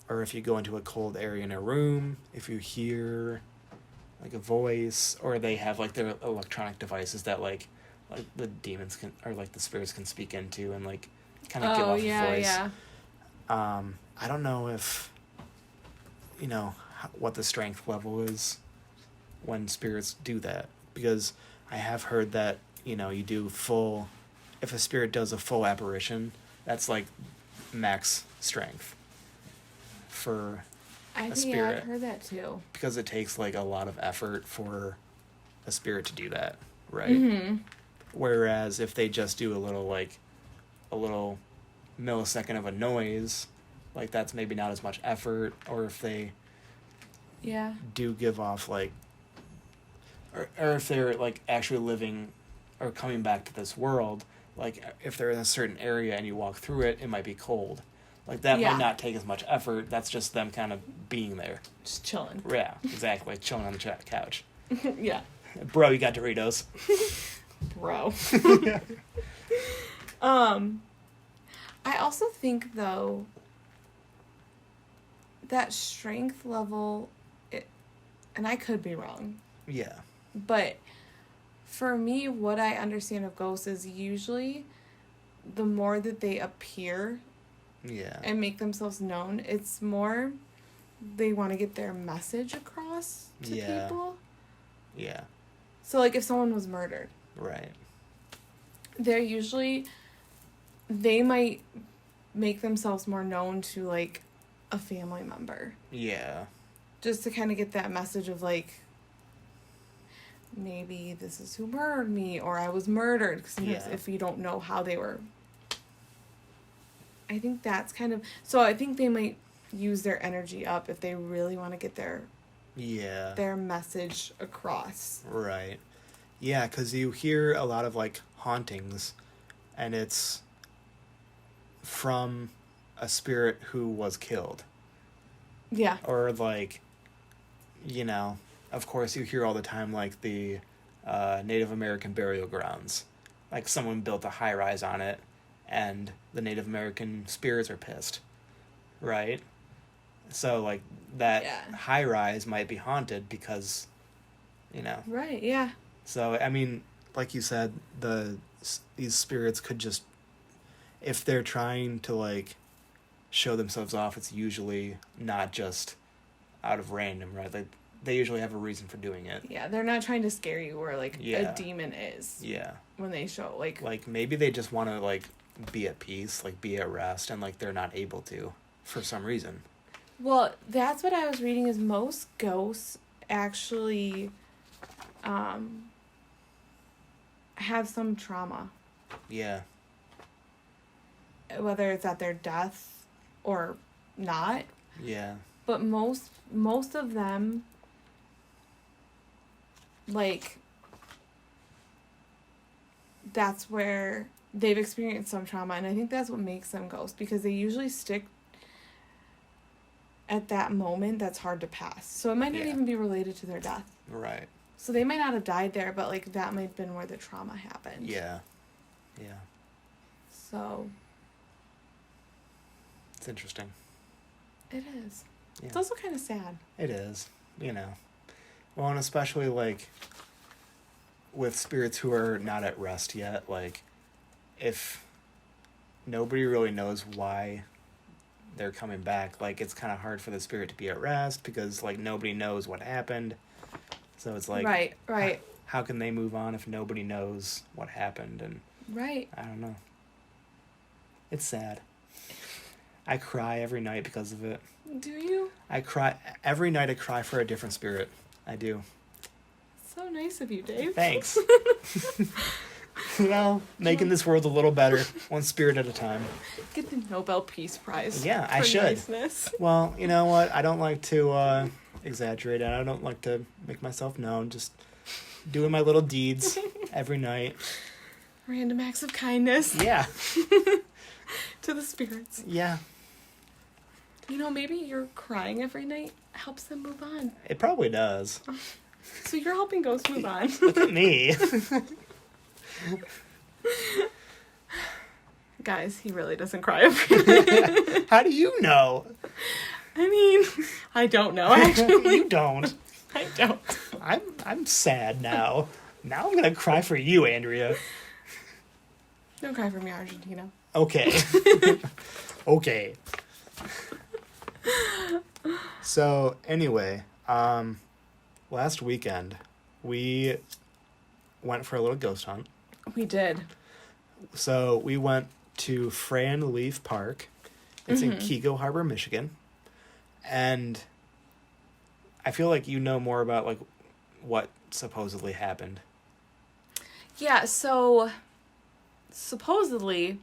Or if you go into a cold area in a room, if you hear like a voice, or they have like their electronic devices that like the demons can, or like the spirits can speak into and like kind of give off a voice. I don't know if, what the strength level is when spirits do that, because I have heard that, you do if a spirit does a full apparition, that's like max strength for a spirit. I've heard that too. Because it takes like a lot of effort for a spirit to do that, right? Whereas if they just do a little millisecond of a noise, like that's maybe not as much effort. Or if they do give off like, or if they're like actually living or coming back to this world, like if they're in a certain area and you walk through it, it might be cold. Like, that might not take as much effort. That's just them kind of being there. Just chilling. Yeah, exactly. Chilling on the couch. Yeah. Bro, you got Doritos. Bro. I also think, though, that strength level, and I could be wrong. Yeah. But for me, what I understand of ghosts is usually the more that they appear... and make themselves known, it's more they want to get their message across to people. Yeah. So, like, if someone was murdered. Right. They might make themselves more known to, like, a family member. Yeah. Just to kind of get that message of, like, maybe this is who murdered me, or I was murdered. Because sometimes if you don't know how they were... I think that's kind of... So I think they might use their energy up if they really want to get their message across. Right. Yeah, because you hear a lot of, like, hauntings, and it's from a spirit who was killed. Yeah. Or, like, of course you hear all the time, like, the Native American burial grounds. Like, someone built a high-rise on it, and the Native American spirits are pissed, right? So, like, that high-rise might be haunted because, Right, yeah. So, I mean, like you said, these spirits could just... If they're trying to, like, show themselves off, it's usually not just out of random, right? Like, they usually have a reason for doing it. Yeah, they're not trying to scare you where, like, a demon is. Yeah. When they show, like... Like, maybe they just want to, like... be at peace, like be at rest, and like they're not able to for some reason. Well, that's what I was reading, is most ghosts actually have some trauma. Yeah. Whether it's at their death or not. Yeah. But most of them, like, that's where they've experienced some trauma, and I think that's what makes them ghosts, because they usually stick at that moment that's hard to pass. So it might not even be related to their death. Right. So they might not have died there, but, like, that might have been where the trauma happened. Yeah. Yeah. So. It's interesting. It is. Yeah. It's also kind of sad. It is. Well, and especially, like, with spirits who are not at rest yet, like, if nobody really knows why they're coming back, like, it's kind of hard for the spirit to be at rest because, like, nobody knows what happened. So it's like, right. How can they move on if nobody knows what happened? And I don't know. It's sad. I cry every night because of it. Do you? I cry every night. I cry for a different spirit. I do. So nice of you, Dave. Thanks. Making this world a little better, one spirit at a time. Get the Nobel Peace Prize. Yeah, I for should. Niceness. Well, you know what? I don't like to exaggerate it. I don't like to make myself known. Just doing my little deeds every night. Random acts of kindness. Yeah. To the spirits. Yeah. You know, maybe you're crying every night helps them move on. It probably does. So you're helping ghosts move on. Look at me. Guys, he really doesn't cry every night. How do you know? I mean, I don't know, actually. You don't. I don't. I'm sad now. Now I'm gonna cry for you, Andrea. Don't cry for me, Argentina. Okay. Okay. So anyway, last weekend we went for a little ghost hunt. We did. So we went to Fran Leaf Park. It's in Keego Harbor, Michigan. And I feel like you know more about like what supposedly happened. Yeah, so supposedly,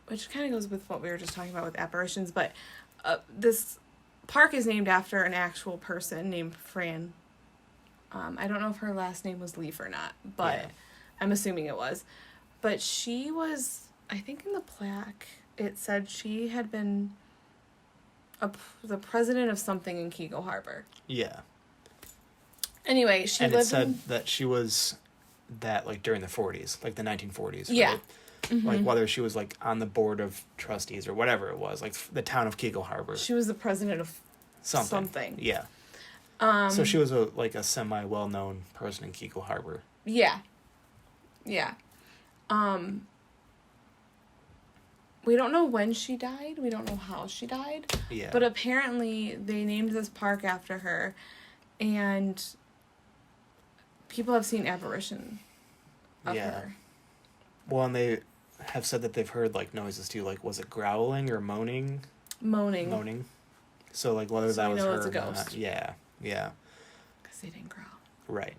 which kind of goes with what we were just talking about with apparitions, but this park is named after an actual person named Fran. I don't know if her last name was Leaf or not, but Yeah. I'm assuming it was. But she was, I think in the plaque, it said she had been the president of something in Keego Harbor. Yeah. Anyway, she And lived it said in... that she was that like during the 40s, like the 1940s. Yeah. Right? Like whether she was like on the board of trustees or whatever it was, like the town of Keego Harbor. She was the president of Something. something. Yeah. So she was a semi well-known person in Keego Harbor. Yeah. Yeah. We don't know when she died. We don't know how she died. Yeah. But apparently they named this park after her, and people have seen apparition of her. Well, and they have said that they've heard like noises too. Like, was it growling or moaning? Moaning. So like whether So that we was know her it's a or not. ghost. Yeah. Yeah. Because they didn't growl. Right.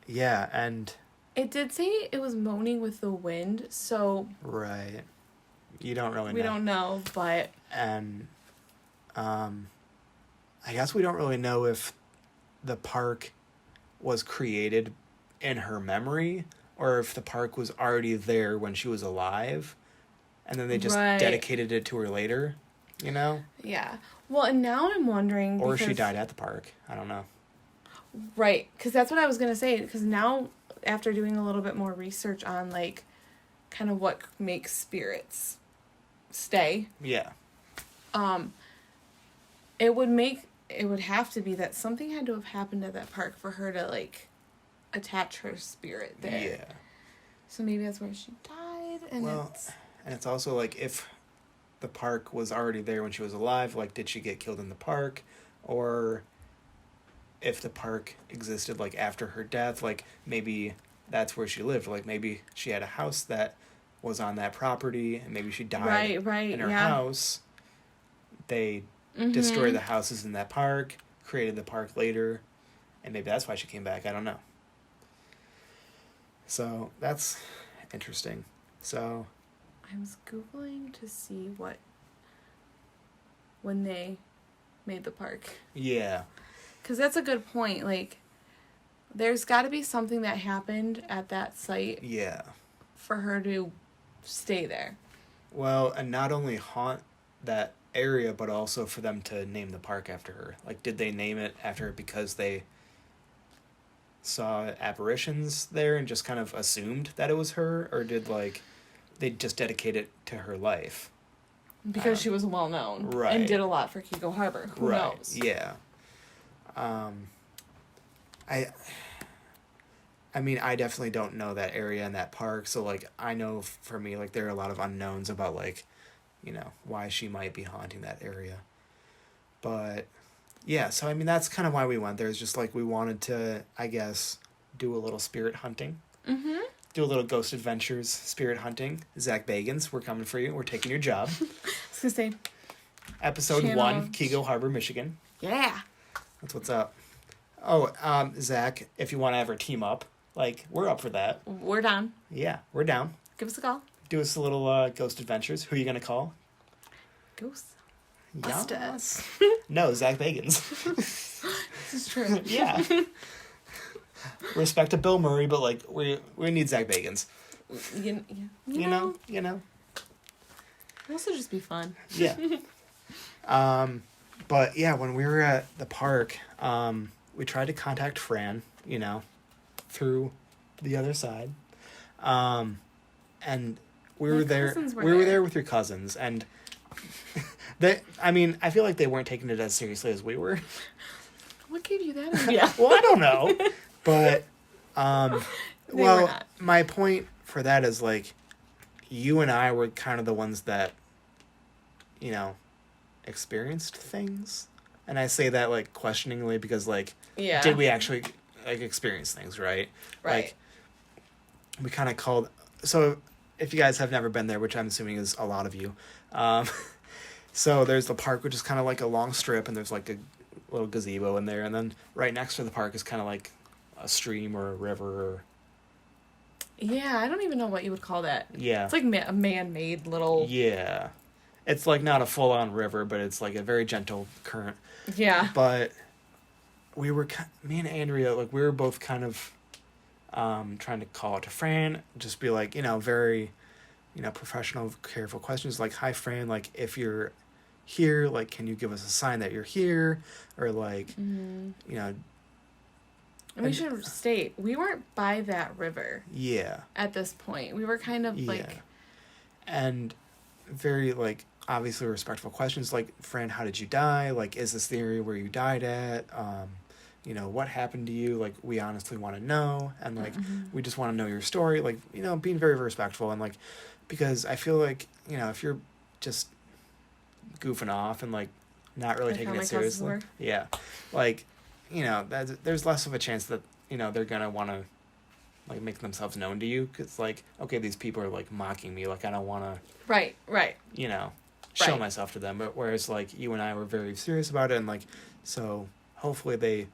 Yeah, and It did say it was moaning with the wind, so right. You don't really know. we don't know, but And I guess we don't really know if the park was created in her memory or if the park was already there when she was alive and then they just Right. dedicated it to her later, you know? yeah. Well, and now I'm wondering Or because, she died at the park. I don't know. Right, because that's what I was going to say, because now, after doing a little bit more research on, like, kind of what makes spirits stay, Yeah. it would have to be that something had to have happened at that park for her to, like, attach her spirit there. Yeah. So maybe that's where she died, and And it's also like if the park was already there when she was alive, like did she get killed in the park? Or if the park existed like after her death, like maybe that's where she lived. Like maybe she had a house that was on that property and maybe she died right, in her yeah. house. They destroyed the houses in that park, created the park later, and maybe that's why she came back. I don't know. So that's interesting. So I was Googling to see when they made the park. yeah. Because that's a good point. Like, there's got to be something that happened at that site Yeah. for her to stay there. Well, and not only haunt that area, but also for them to name the park after her. Like, did they name it after her because they saw apparitions there and just kind of assumed that it was her? Or did, like, they just dedicate it to her life? Because she was well known. Right. And did a lot for Keego Harbor. Who knows? Yeah. I mean, I definitely don't know that area and that park, so, like, I know for me, like, there are a lot of unknowns about, like, you know, why she might be haunting that area. But, yeah, so, I mean, that's kind of why we went there. It's just, like, we wanted to, I guess, do a little spirit hunting. Mm-hmm. Do a little ghost adventures, spirit hunting. Zach Bagans, we're coming for you. We're taking your job. I was going to say, Episode Channel. 1, Keego Harbor, Michigan. yeah. That's what's up. Oh, Zach, if you want to ever team up, Like, we're up for that. We're down. Yeah, we're down. Give us a call. Do us a little ghost adventures. Who are you going to call? Ghost. Yes. No, Zach Bagans. This is true. Yeah. Respect to Bill Murray, but, like, we need Zach Bagans. You know? It'll also just be fun. Yeah. But, yeah, when we were at the park, we tried to contact Fran, through the other side. And we were there. We were there with your cousins, and I feel like they weren't taking it as seriously as we were. What gave you that idea? Well, I don't know, but my point for that is, like, you and I were kind of the ones that, experienced things, and I say that, like, questioningly because, like, did we actually, like, experience things, right? Right. Like, we kind of called. So if you guys have never been there, which I'm assuming is a lot of you, so there's the park, which is kind of like a long strip, and there's like a little gazebo in there, and then right next to the park is kind of like a stream or a river. Yeah, I don't even know what you would call that. Yeah. It's like a man-made little... Yeah. It's like not a full-on river, but it's like a very gentle current. Yeah. But me and Andrea, like, we were both kind of trying to call out to Fran, just be like, very, professional, careful questions, like, hi, Fran, like, if you're here, like, can you give us a sign that you're here? Or, like, And we should state, we weren't by that river. Yeah. At this point. We were kind of, like... And very, like, obviously respectful questions, like, Fran, how did you die? Like, is this the area where you died at? What happened to you? Like, we honestly want to know. And, like, we just want to know your story. Like, being very respectful. And, like, because I feel like, if you're just goofing off and, like, not really taking it seriously. Yeah. Like, there's less of a chance that, they're going to want to, like, make themselves known to you. Because, like, okay, these people are, like, mocking me. Like, I don't want to... Right. Show myself to them. But whereas, like, you and I were very serious about it. And, like, so hopefully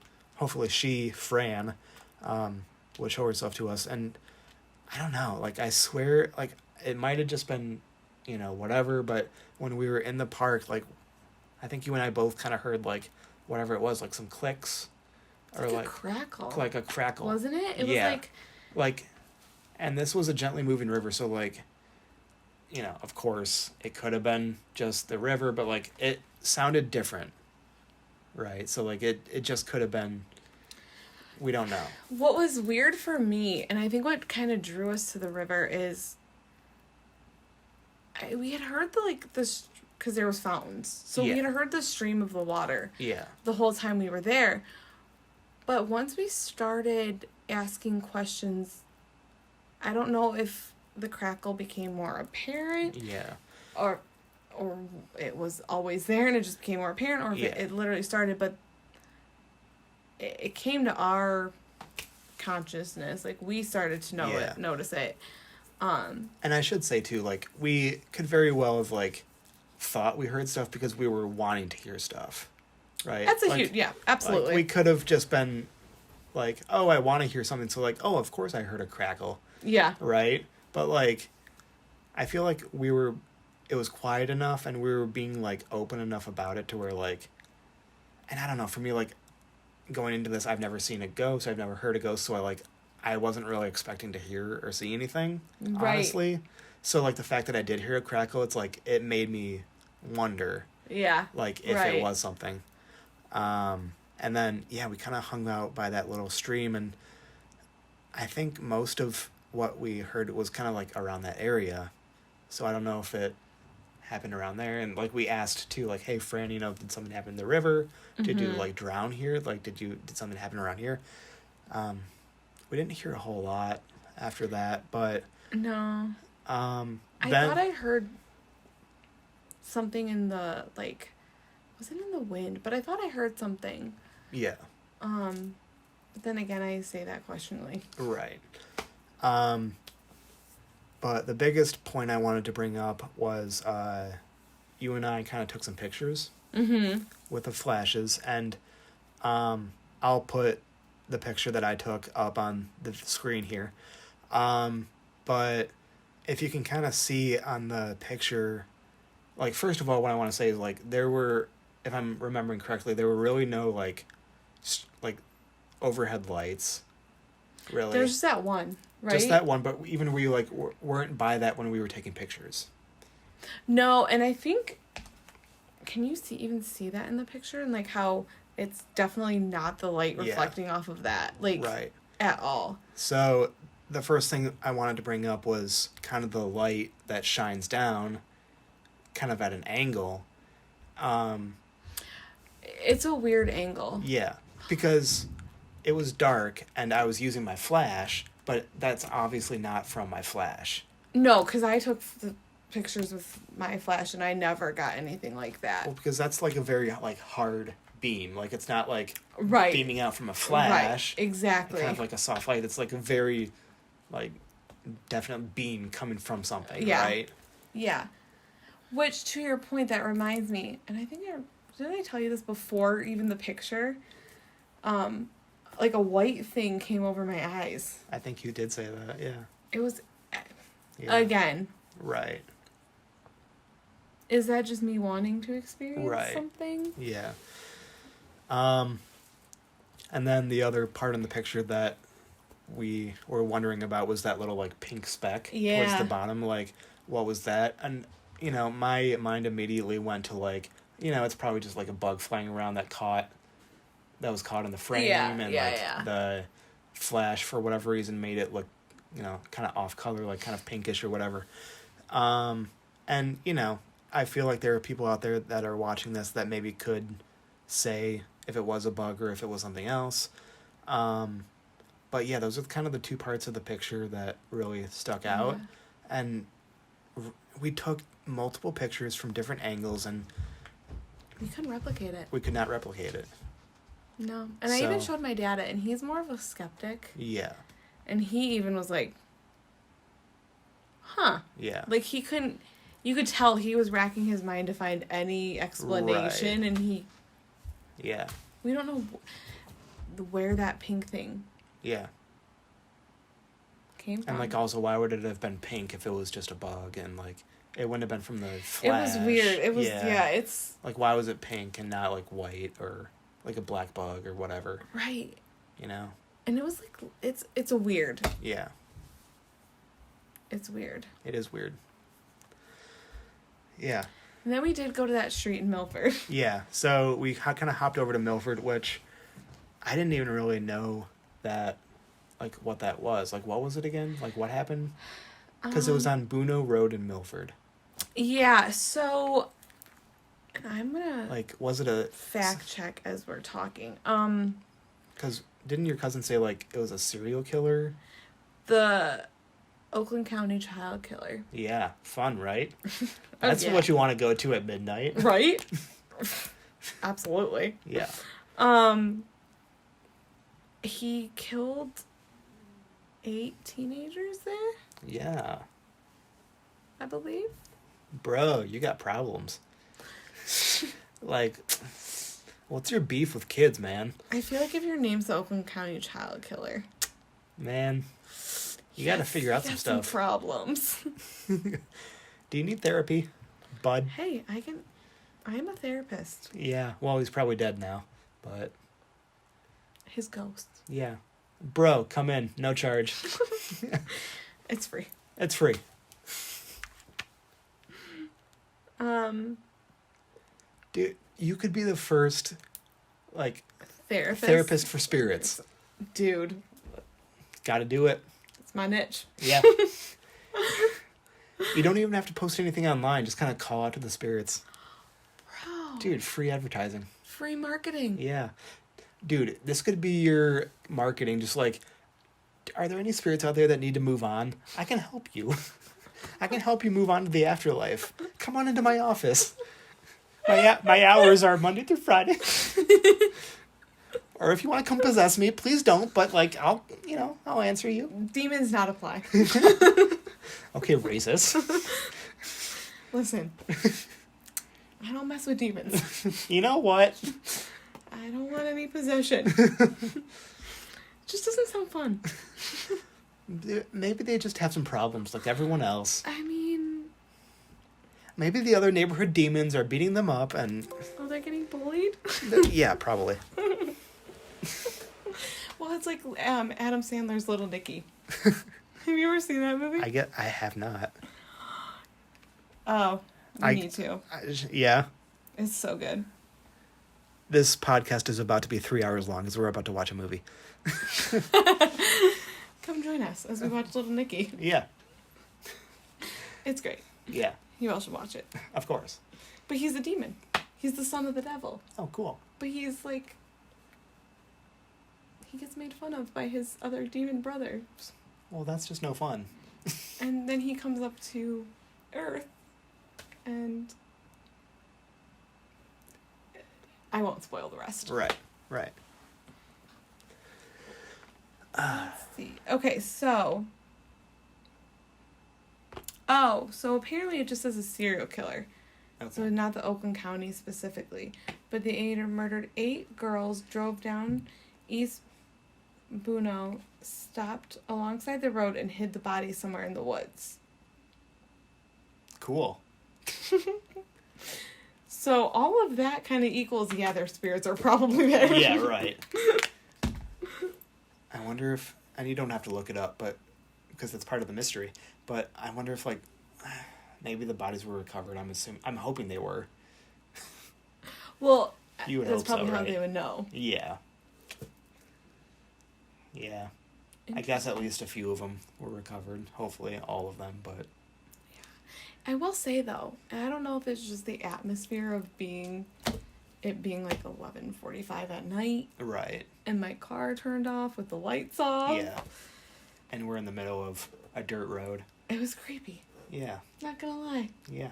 she, Fran, would show herself to us. And I don't know, like, I swear, like, it might have just been, whatever, but when we were in the park, like, I think you and I both kind of heard, like, whatever it was, like, some clicks. Or like a crackle. Like a crackle. Wasn't it? It was like, and this was a gently moving river, so, like, of course, it could have been just the river, but, like, it sounded different. Right, so, like, it just could have been, we don't know. What was weird for me, and I think what kind of drew us to the river is, we had heard this, because there was fountains, so we had heard the stream of the water. Yeah. The whole time we were there. But once we started asking questions, I don't know if the crackle became more apparent. Yeah. Or it was always there and it just became more apparent, or if it literally started, but it came to our consciousness, like, we started to notice it. And I should say too, like, we could very well have, like, thought we heard stuff because we were wanting to hear stuff, right? That's a huge, absolutely. Like, we could have just been like, oh, I want to hear something, so, like, oh, of course I heard a crackle. Yeah. Right? But, like, I feel like it was quiet enough and we were being, like, open enough about it to where, like, and I don't know, for me, like, going into this, I've never seen a ghost, I've never heard a ghost, so I wasn't really expecting to hear or see anything, honestly. So, like, the fact that I did hear a crackle, it's like, it made me wonder. Yeah. Like, if it was something. And then, we kind of hung out by that little stream, and I think most of what we heard was kind of, like, around that area. So I don't know if it happened around there. And, like, we asked, too, like, hey, Fran, did something happen in the river? Did you, like, drown here? Like, did something happen around here? We didn't hear a whole lot after that, but... No. I thought I heard something in the, like... Was it in the wind? But I thought I heard something. Yeah. But then again, I say that questioningly. Right. But the biggest point I wanted to bring up was you and I kind of took some pictures with the flashes, and I'll put the picture that I took up on the screen here. But if you can kind of see on the picture, like, first of all, what I want to say is, like, there were, if I'm remembering correctly, there were really no, like overhead lights, really. There's just that one, right? Just that one, but even we, like, weren't by that when we were taking pictures. No, and I think, can you even see that in the picture? And, like, how it's definitely not the light reflecting off of that, like, right. At all. So, the first thing I wanted to bring up was kind of the light that shines down, kind of at an angle. It's a weird angle. Yeah, because it was dark and I was using my flash, but that's obviously not from my flash. No, because I took the pictures with my flash and I never got anything like that. Well, because that's like a very, like, hard beam. Like, it's not like right. beaming out from a flash. Right, exactly. Kind of like a soft light. It's like a very, like, definite beam coming from something, yeah. right? Yeah. Which, to your point, that reminds me, and I think didn't I tell you this before even the picture? Like a white thing came over my eyes. I think you did say that, yeah. It was, again. Right. Is that just me wanting to experience something? Yeah. And then the other part in the picture that we were wondering about was that little, like, pink speck towards the bottom. Like, what was that? And, you know, my mind immediately went to, like, you know, it's probably just, like, a bug flying around that was caught in the frame. The flash, for whatever reason, made it look, you know, kind of off color, like kind of pinkish or whatever. And, you know, I feel like there are people out there that are watching this that maybe could say if it was a bug or if it was something else. But yeah, those are kind of the two parts of the picture that really stuck out. And we took multiple pictures from different angles and we couldn't replicate it. We could not replicate it. No. And I even showed my dad it, and he's more of a skeptic. Yeah. And he even was like, huh. Yeah. Like, he couldn't, you could tell he was racking his mind to find any explanation, and he... Yeah. We don't know where that pink thing... Yeah. Came from. And, like, also, why would it have been pink if it was just a bug? And, like, it wouldn't have been from the flash. It was weird. It was, it's... Like, why was it pink and not, like, white or, like, a black bug or whatever? Right. You know? And it was, like, it's a weird. Yeah. It's weird. It is weird. Yeah. And then we did go to that street in Milford. Yeah. So we kind of hopped over to Milford, which I didn't even really know that, like, what that was. Like, what was it again? Like, what happened? Because it was on Buno Road in Milford. Yeah, so... And I'm gonna... Like, was it a... Fact check as we're talking. Because didn't your cousin say, like, it was a serial killer? The Oakland County child killer. Yeah. Fun, right? That's what you want to go to at midnight. Right? Absolutely. Yeah. He killed 8 teenagers there? Yeah. I believe. Bro, you got problems. Like, what's your beef with kids, man? I feel like if your name's the Oakland County child killer... Man, you gotta figure out some stuff. Some problems. Do you need therapy, bud? Hey, I am a therapist. Yeah, well, he's probably dead now, but... His ghost. Yeah. Bro, come in. No charge. It's free. It's free. Dude, you could be the first, like... Therapist for spirits. Dude. Gotta do it. It's my niche. Yeah. You don't even have to post anything online. Just kind of call out to the spirits. Bro. Dude, free advertising. Free marketing. Yeah. Dude, this could be your marketing. Just like, are there any spirits out there that need to move on? I can help you. I can help you move on to the afterlife. Come on into my office. My hours are Monday through Friday. Or if you want to come possess me, please don't. But, like, I'll answer you. Demons not apply. Okay, racist. Listen. I don't mess with demons. You know what? I don't want any possession. Just doesn't sound fun. Maybe they just have some problems like everyone else. I mean... Maybe the other neighborhood demons are beating them up and... Oh, they're getting bullied? Yeah, probably. Well, it's like Adam Sandler's Little Nicky. Have you ever seen that movie? I have not. Oh, you need to. Yeah. It's so good. This podcast is about to be 3 hours long because we're about to watch a movie. Come join us as we watch Little Nicky. Yeah. It's great. Yeah. You all should watch it. Of course. But he's a demon. He's the son of the devil. Oh, cool. But he's like... He gets made fun of by his other demon brothers. Well, that's just no fun. And then he comes up to Earth and... I won't spoil the rest. Right. Let's see. Okay, so... Oh, so apparently it just says a serial killer. Okay. So not the Oakland County specifically. But the aider murdered 8 girls, drove down East Buno, stopped alongside the road, and hid the body somewhere in the woods. Cool. So all of that kind of equals, yeah, their spirits are probably there. Yeah, right. I wonder if, and you don't have to look it up, but because it's part of the mystery, but I wonder if, like, maybe the bodies were recovered. I'm hoping they were. Well, you would that's hope probably so, how right? they would know. Yeah. I guess at least a few of them were recovered. Hopefully all of them, but... I will say, though, and I don't know if it's just the atmosphere of being like 11:45 at night. Right. And my car turned off with the lights off. Yeah. And we're in the middle of a dirt road. It was creepy. Yeah. Not gonna lie. Yeah.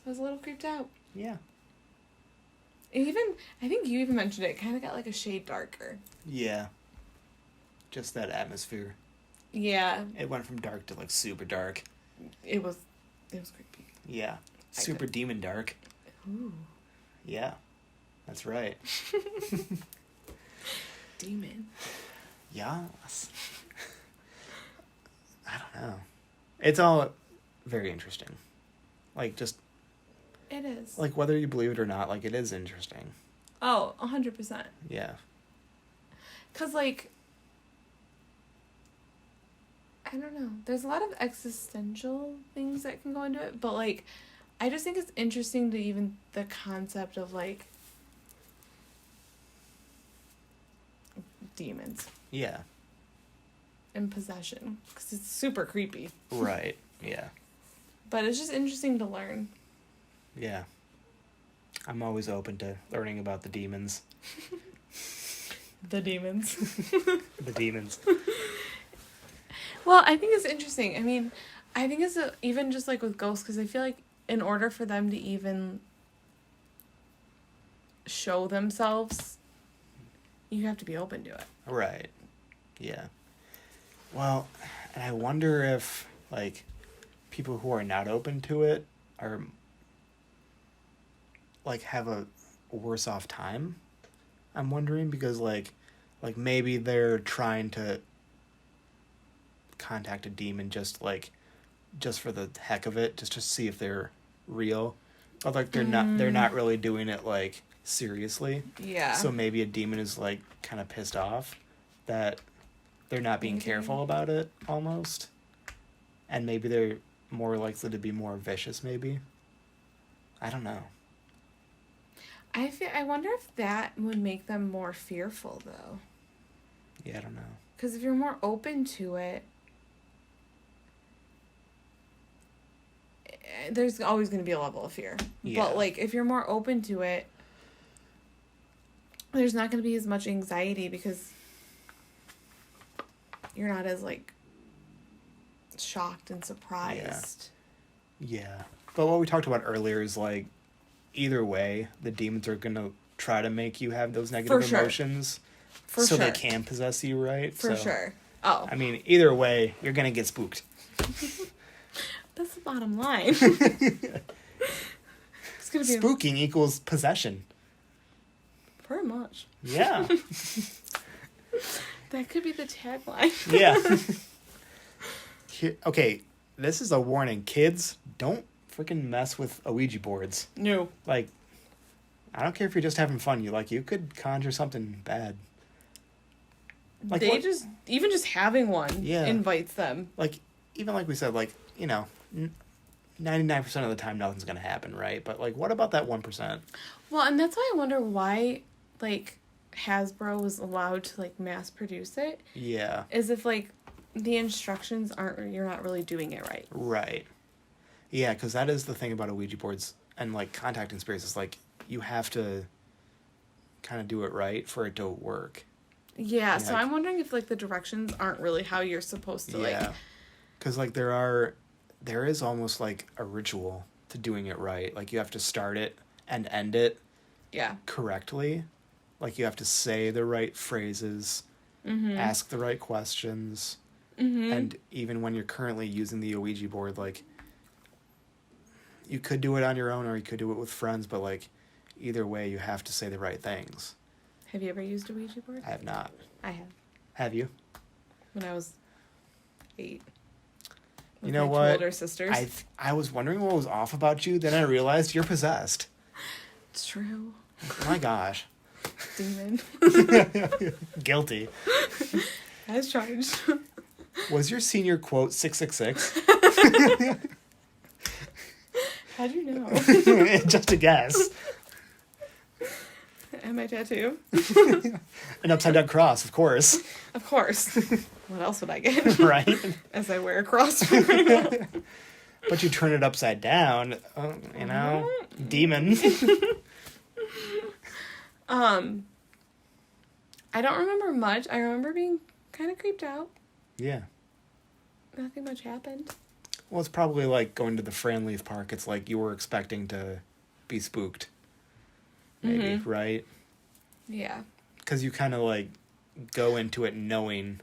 I was a little creeped out. Yeah. I think you even mentioned it kind of got like a shade darker. Yeah. Just that atmosphere. Yeah. It went from dark to, like, super dark. It was creepy. Yeah. Super demon dark. Ooh. Yeah. That's right. Demon. Yes. I don't know. It's all very interesting. Like, just... It is. Like, whether you believe it or not, like, it is interesting. Oh, 100%. Yeah. 'Cause, like... I don't know. There's a lot of existential things that can go into it, but, like, I just think it's interesting to even the concept of, like, demons Yeah. and possession. Because it's super creepy. Right. Yeah. But it's just interesting to learn. Yeah. I'm always open to learning about the demons. The demons. The demons. Well, I think it's interesting. I mean, I think it's even just like with ghosts, because I feel like in order for them to even show themselves, you have to be open to it. Right. Yeah. Well, and I wonder if, like, people who are not open to it are, like, have a worse off time. I'm wondering because, like maybe they're trying to contact a demon just for the heck of it, just to see if they're real. But, like, they're not really doing it, like, seriously. Yeah. So maybe a demon is, like, kind of pissed off that they're not being careful about it, almost. And maybe they're more likely to be more vicious, maybe. I don't know. I wonder if that would make them more fearful, though. Yeah, I don't know. Because if you're more open to it, there's always going to be a level of fear. Yeah. But, like, if you're more open to it, there's not going to be as much anxiety because you're not as, like, shocked and surprised. Yeah. But what we talked about earlier is, like, either way, the demons are going to try to make you have those negative emotions. So they can possess you, right? For sure. Oh. I mean, either way, you're going to get spooked. That's the bottom line. It's gonna be spooking equals possession. Pretty much. Yeah. That could be the tagline. Yeah. Okay, this is a warning. Kids, don't freaking mess with Ouija boards. No. Like, I don't care if you're just having fun. You could conjure something bad. Like Even just having one Yeah. invites them. Like, even like we said, like, 99% of the time nothing's going to happen, right? But, like, what about that 1%? Well, and that's why I wonder why, like, Hasbro was allowed to, like, mass produce it. Yeah. Is if, like, the instructions you're not really doing it right. Right. Yeah, because that is the thing about Ouija boards and, like, contacting spirits is, like, you have to kind of do it right for it to work. Yeah, so I'm wondering if, like, the directions aren't really how you're supposed to, like... Because, like, there is almost, like, a ritual to doing it right. Like, you have to start it and end it correctly. Like, you have to say the right phrases, ask the right questions, and even when you're currently using the Ouija board, like, you could do it on your own or you could do it with friends, but, like, either way, you have to say the right things. Have you ever used a Ouija board? I have not. I have. Have you? When I was 8. You know my what? Older sisters. I was wondering what was off about you. Then I realized you're possessed. It's true. Oh my gosh. Demon. Guilty. As charged. Was your senior quote 666? How'd you know? Just a guess. And my tattoo. An upside down cross, of course. Of course. What else would I get? Right. As I wear a cross right now. But you turn it upside down, demon. I don't remember much. I remember being kind of creeped out. Yeah. Nothing much happened. Well, it's probably like going to the Franleaf Park. It's like you were expecting to be spooked. Maybe, right? Yeah. Because you kind of like go into it knowing.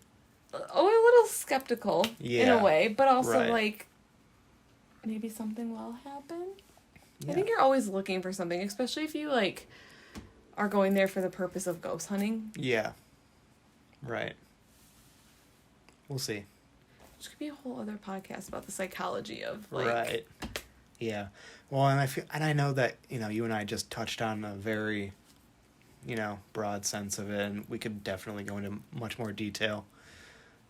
Oh, a little skeptical in a way, but also like maybe something will happen. Yeah. I think you're always looking for something, especially if you like are going there for the purpose of ghost hunting. Yeah. Right. We'll see. Which could be a whole other podcast about the psychology of like. Right. Yeah. Well, and I know that, you and I just touched on a very, broad sense of it, and we could definitely go into much more detail,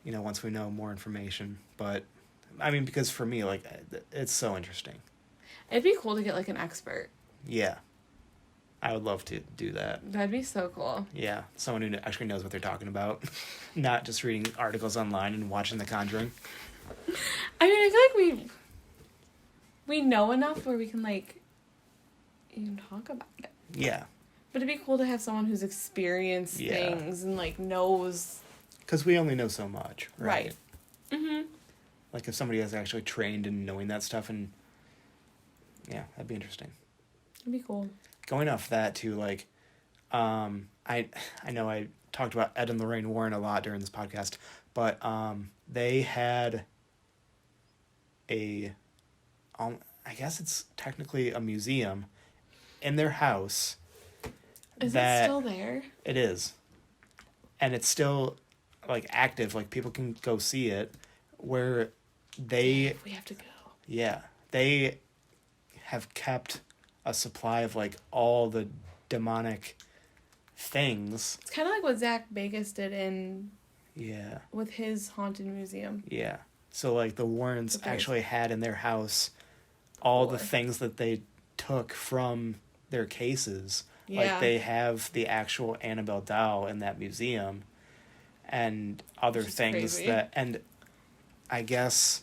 once we know more information. But, I mean, because for me, like, it's so interesting. It'd be cool to get, like, an expert. Yeah. I would love to do that. That'd be so cool. Yeah. Someone who actually knows what they're talking about. Not just reading articles online and watching The Conjuring. I mean, I feel like we know enough where we can, like, even talk about it. Yeah. But it'd be cool to have someone who's experienced things and, like, knows. Because we only know so much, right? Mm-hmm. Like, if somebody is actually trained in knowing that stuff, and yeah, that'd be interesting. It'd be cool. Going off that, too, like, I know I talked about Ed and Lorraine Warren a lot during this podcast, but they had I guess it's technically a museum in their house. Is it still there? It is. And it's still, like, active. Like, people can go see it. Where they... We have to go. Yeah. They have kept a supply of, like, all the demonic things. It's kind of like what Zach Vegas did in... Yeah. With his haunted museum. Yeah. So, like, the Warrens actually had in their house all the things that they took from their cases. Yeah. Like, they have the actual Annabelle doll in that museum and other things crazy. And I guess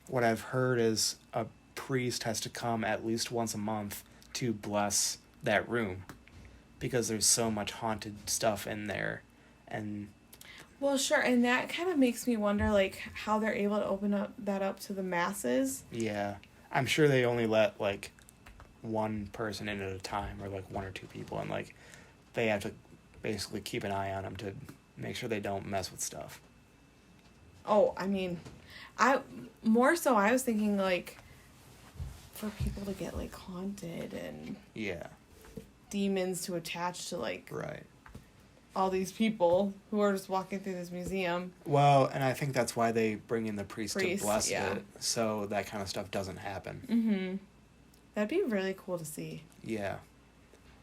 what I've heard is a priest has to come at least once a month to bless that room because there's so much haunted stuff in there. And well, sure, and that kind of makes me wonder, like, how they're able to open that up to the masses. Yeah. I'm sure they only let, like, one person in at a time, or, like, one or two people, and, like, they have to basically keep an eye on them to make sure they don't mess with stuff. Oh, I mean, I was thinking, like, for people to get, like, haunted and... Yeah. Demons to attach to, like... Right. all these people who are just walking through this museum. Well, and I think that's why they bring in the priest to bless yeah. it, so that kind of stuff doesn't happen. Mm-hmm. That'd be really cool to see. Yeah.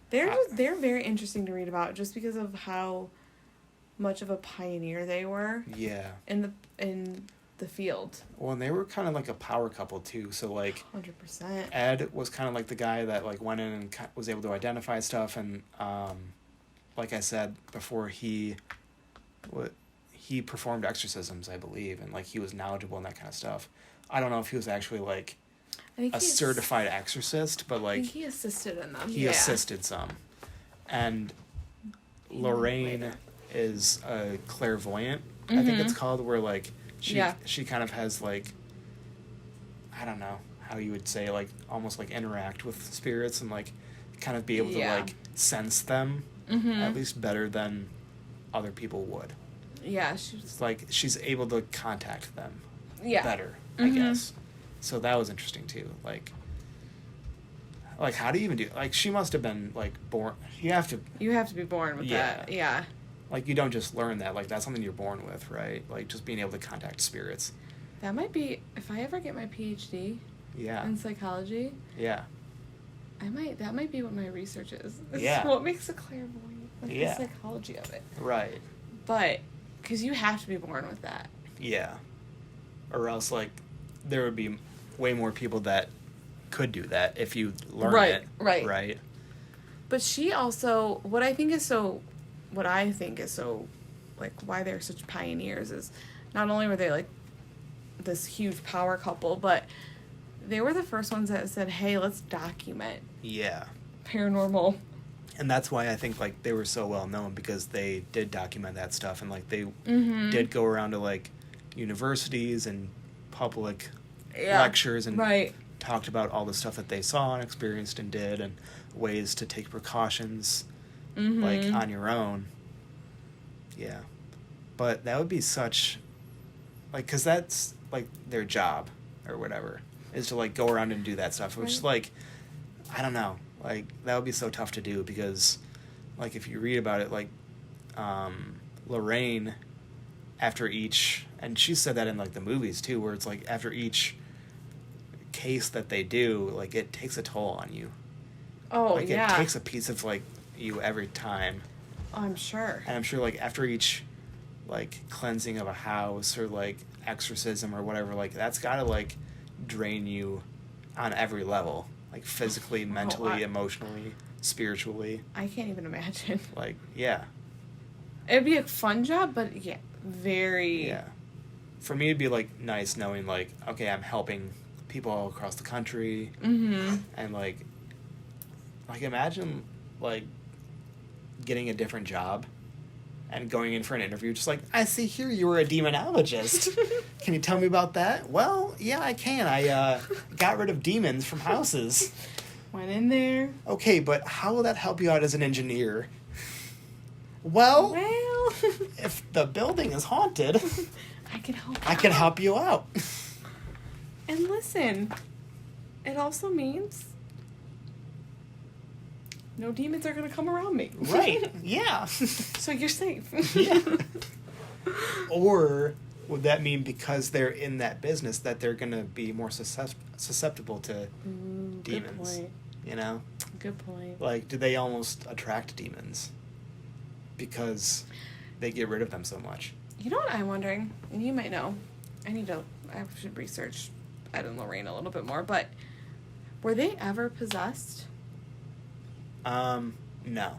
They're very interesting to read about just because of how much of a pioneer they were. Yeah. In the field. Well, and they were kind of like a power couple too. So like, 100%. Ed was kind of like the guy that like went in and was able to identify stuff, and like I said before, he performed exorcisms, I believe, and like he was knowledgeable in that kind of stuff. I don't know if he was actually like a certified exorcist, but like I think he assisted in them. He assisted some, and Lorraine is a clairvoyant. I think it's called, where like she kind of has like, I don't know how you would say, like almost like interact with spirits and like kind of be able to like sense them at least better than other people would. Yeah, she's like she's able to contact them better, I guess. So that was interesting too. Like how do you even do? Like she must have been like born. You have to be born with that. Yeah. Like, you don't just learn that. Like, that's something you're born with, right? Like, just being able to contact spirits. That might be, if I ever get my PhD in psychology. Yeah. That might be what my research is. Yeah. What makes a clairvoyant. Like the psychology of it. Right. But, because you have to be born with that. Yeah. Or else, like, there would be way more people that could do that if you learn it. Right. But she also, what I think is so, like, why they're such pioneers is not only were they, like, this huge power couple, but they were the first ones that said, hey, let's document paranormal. And that's why I think, like, they were so well known, because they did document that stuff, and, like, they did go around to, like, universities and public lectures and talked about all the stuff that they saw and experienced and did, and ways to take precautions, like, on your own. Yeah. But that would be such, like, because that's, like, their job, or whatever, is to, like, go around and do that stuff, which is, like, I don't know, like, that would be so tough to do, because, like, if you read about it, like, Lorraine, after each, and she said that in, like, the movies, too, where it's, like, after each case that they do, like, it takes a toll on you. Oh, like, it takes a piece of, like, you every time. Oh, I'm sure. And I'm sure, like, after each, like, cleansing of a house, or, like, exorcism or whatever, like, that's gotta, like, drain you on every level. Like, physically, mentally, emotionally, spiritually. I can't even imagine. Like, yeah. It'd be a fun job, but, very... Yeah. For me, it'd be, like, nice knowing, like, okay, I'm helping people all across the country. And, like, imagine, like, getting a different job and going in for an interview, just like, I see here you were a demonologist. Can you tell me about that? Well, yeah, I can. I got rid of demons from houses. Went in there. Okay, but how will that help you out as an engineer? Well, if the building is haunted, I can help. I can help you out. And listen, it also means no demons are going to come around me. Right, yeah. So you're safe. Yeah. Or would that mean because they're in that business that they're going to be more susceptible to demons? Good point. You know? Good point. Like, do they almost attract demons because they get rid of them so much? You know what I'm wondering? And you might know. I should research Ed and Lorraine a little bit more, but were they ever possessed? No.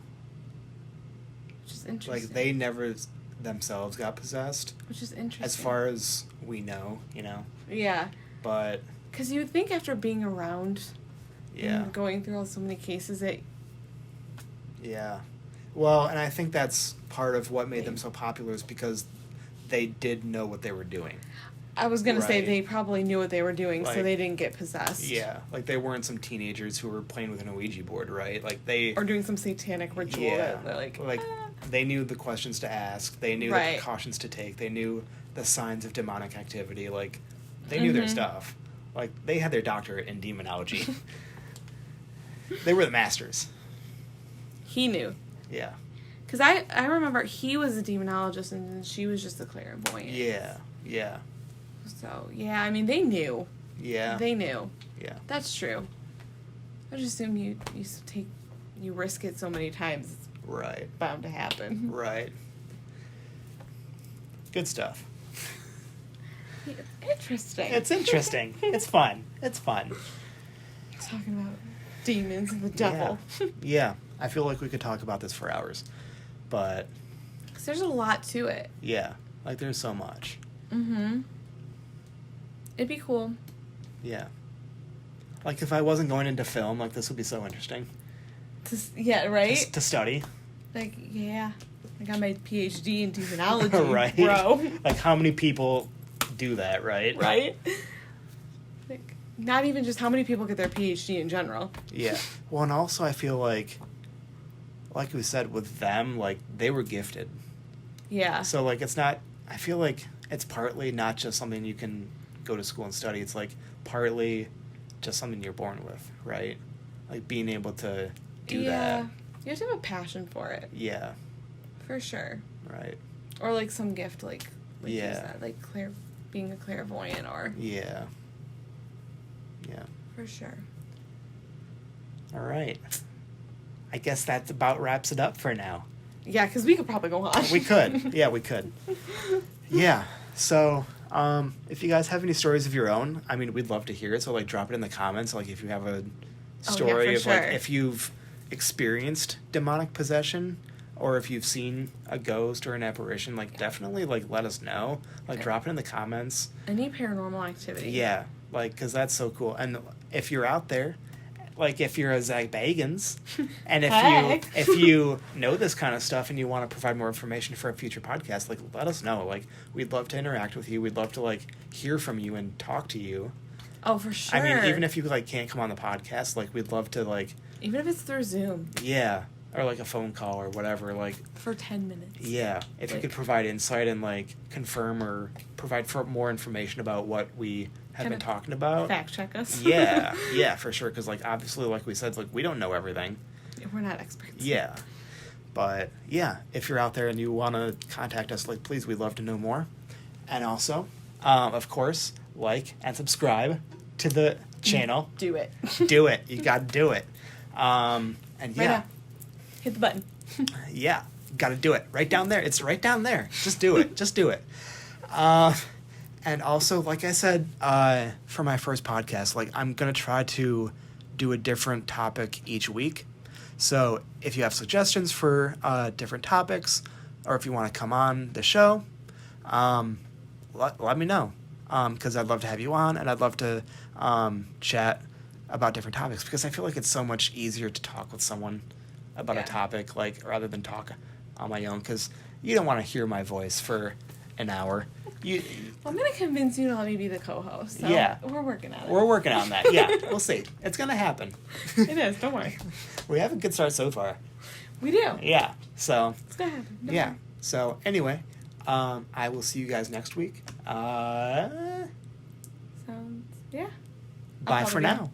Which is interesting. Like, they never themselves got possessed. Which is interesting. As far as we know, you know? Yeah. But... Because you would think after being around... Yeah. And going through so many cases that... Yeah. Well, and I think that's part of what made them so popular, is because they did know what they were doing. I was going to say they probably knew what they were doing, like, so they didn't get possessed. Yeah. Like, they weren't some teenagers who were playing with an Ouija board, right? Like, they... Or doing some satanic ritual. Yeah. That they're like they knew the questions to ask. They knew the precautions to take. They knew the signs of demonic activity. Like, they knew their stuff. Like, they had their doctorate in demonology. They were the masters. He knew. Yeah. Because I remember he was a demonologist and she was just a clairvoyant. Yeah. So, yeah, I mean, they knew. Yeah. They knew. Yeah. That's true. I just assume you risk it so many times, it's Right. bound to happen. Right. Good stuff. Interesting. It's interesting. It's fun. It's fun. Talking about demons and the devil. Yeah. I feel like we could talk about this for hours. But... 'Cause there's a lot to it. Yeah. Like, there's so much. Mm-hmm. It'd be cool. Yeah. Like, if I wasn't going into film, like, this would be so interesting. Yeah, right? To study. Like, yeah. I got my PhD in demonology, Right. bro. Like, how many people do that, right? Right? Like, not even just how many people get their PhD in general. Yeah. Well, and also I feel like we said with them, like, they were gifted. Yeah. So, like, it's not... I feel like it's partly not just something you can go to school and study. It's, like, partly just something you're born with, right? Like, being able to do that. You have to have a passion for it. Yeah. For sure. Right. Or, like, some gift, like you Yeah. said, like, being a clairvoyant or... Yeah. Yeah. For sure. All right. I guess that about wraps it up for now. Yeah, because we could probably go on. We could. Yeah, we could. Yeah. So, if you guys have any stories of your own, I mean, we'd love to hear it. So, like, drop it in the comments. Like, if you have a story of, like, if you've experienced demonic possession or if you've seen a ghost or an apparition, like, definitely, like, let us know. Like, drop it in the comments. Any paranormal activity. Yeah. Like, because that's so cool. And if you're out there, like, if you're a Zach Bagans, and if you know this kind of stuff and you want to provide more information for a future podcast, like, let us know. Like, we'd love to interact with you. We'd love to, like, hear from you and talk to you. Oh, for sure. I mean, even if you, like, can't come on the podcast, like, we'd love to, like... Even if it's through Zoom. Yeah. Or, like, a phone call or whatever, like... For 10 minutes. Yeah. If you could provide insight and, like, confirm or provide for more information about what we have been talking about. Fact check us. Yeah. Yeah, for sure. Because, like, obviously, like we said, like, we don't know everything. We're not experts. Yeah. But, yeah, if you're out there and you want to contact us, like, please, we'd love to know more. And also, of course, like and subscribe to the channel. Do it. Do it. You got to do it. And, yeah. Right now. Hit the button. Yeah. Got to do it. Right down there. It's right down there. Just do it. Just do it. And also, like I said, for my first podcast, like, I'm going to try to do a different topic each week. So if you have suggestions for different topics, or if you want to come on the show, let me know. Because I'd love to have you on, and I'd love to chat about different topics, because I feel like it's so much easier to talk with someone about a topic, like, rather than talk on my own, because you don't want to hear my voice for an hour. I'm going to convince you to let me be the co-host. So yeah. We're working on it. We're working on that. Yeah, we'll see. It's going to happen. It is. Don't worry. We have a good start so far. We do. Yeah. So. It's going to happen. Don't worry. So, anyway, I will see you guys next week. Sounds, yeah. Bye for now.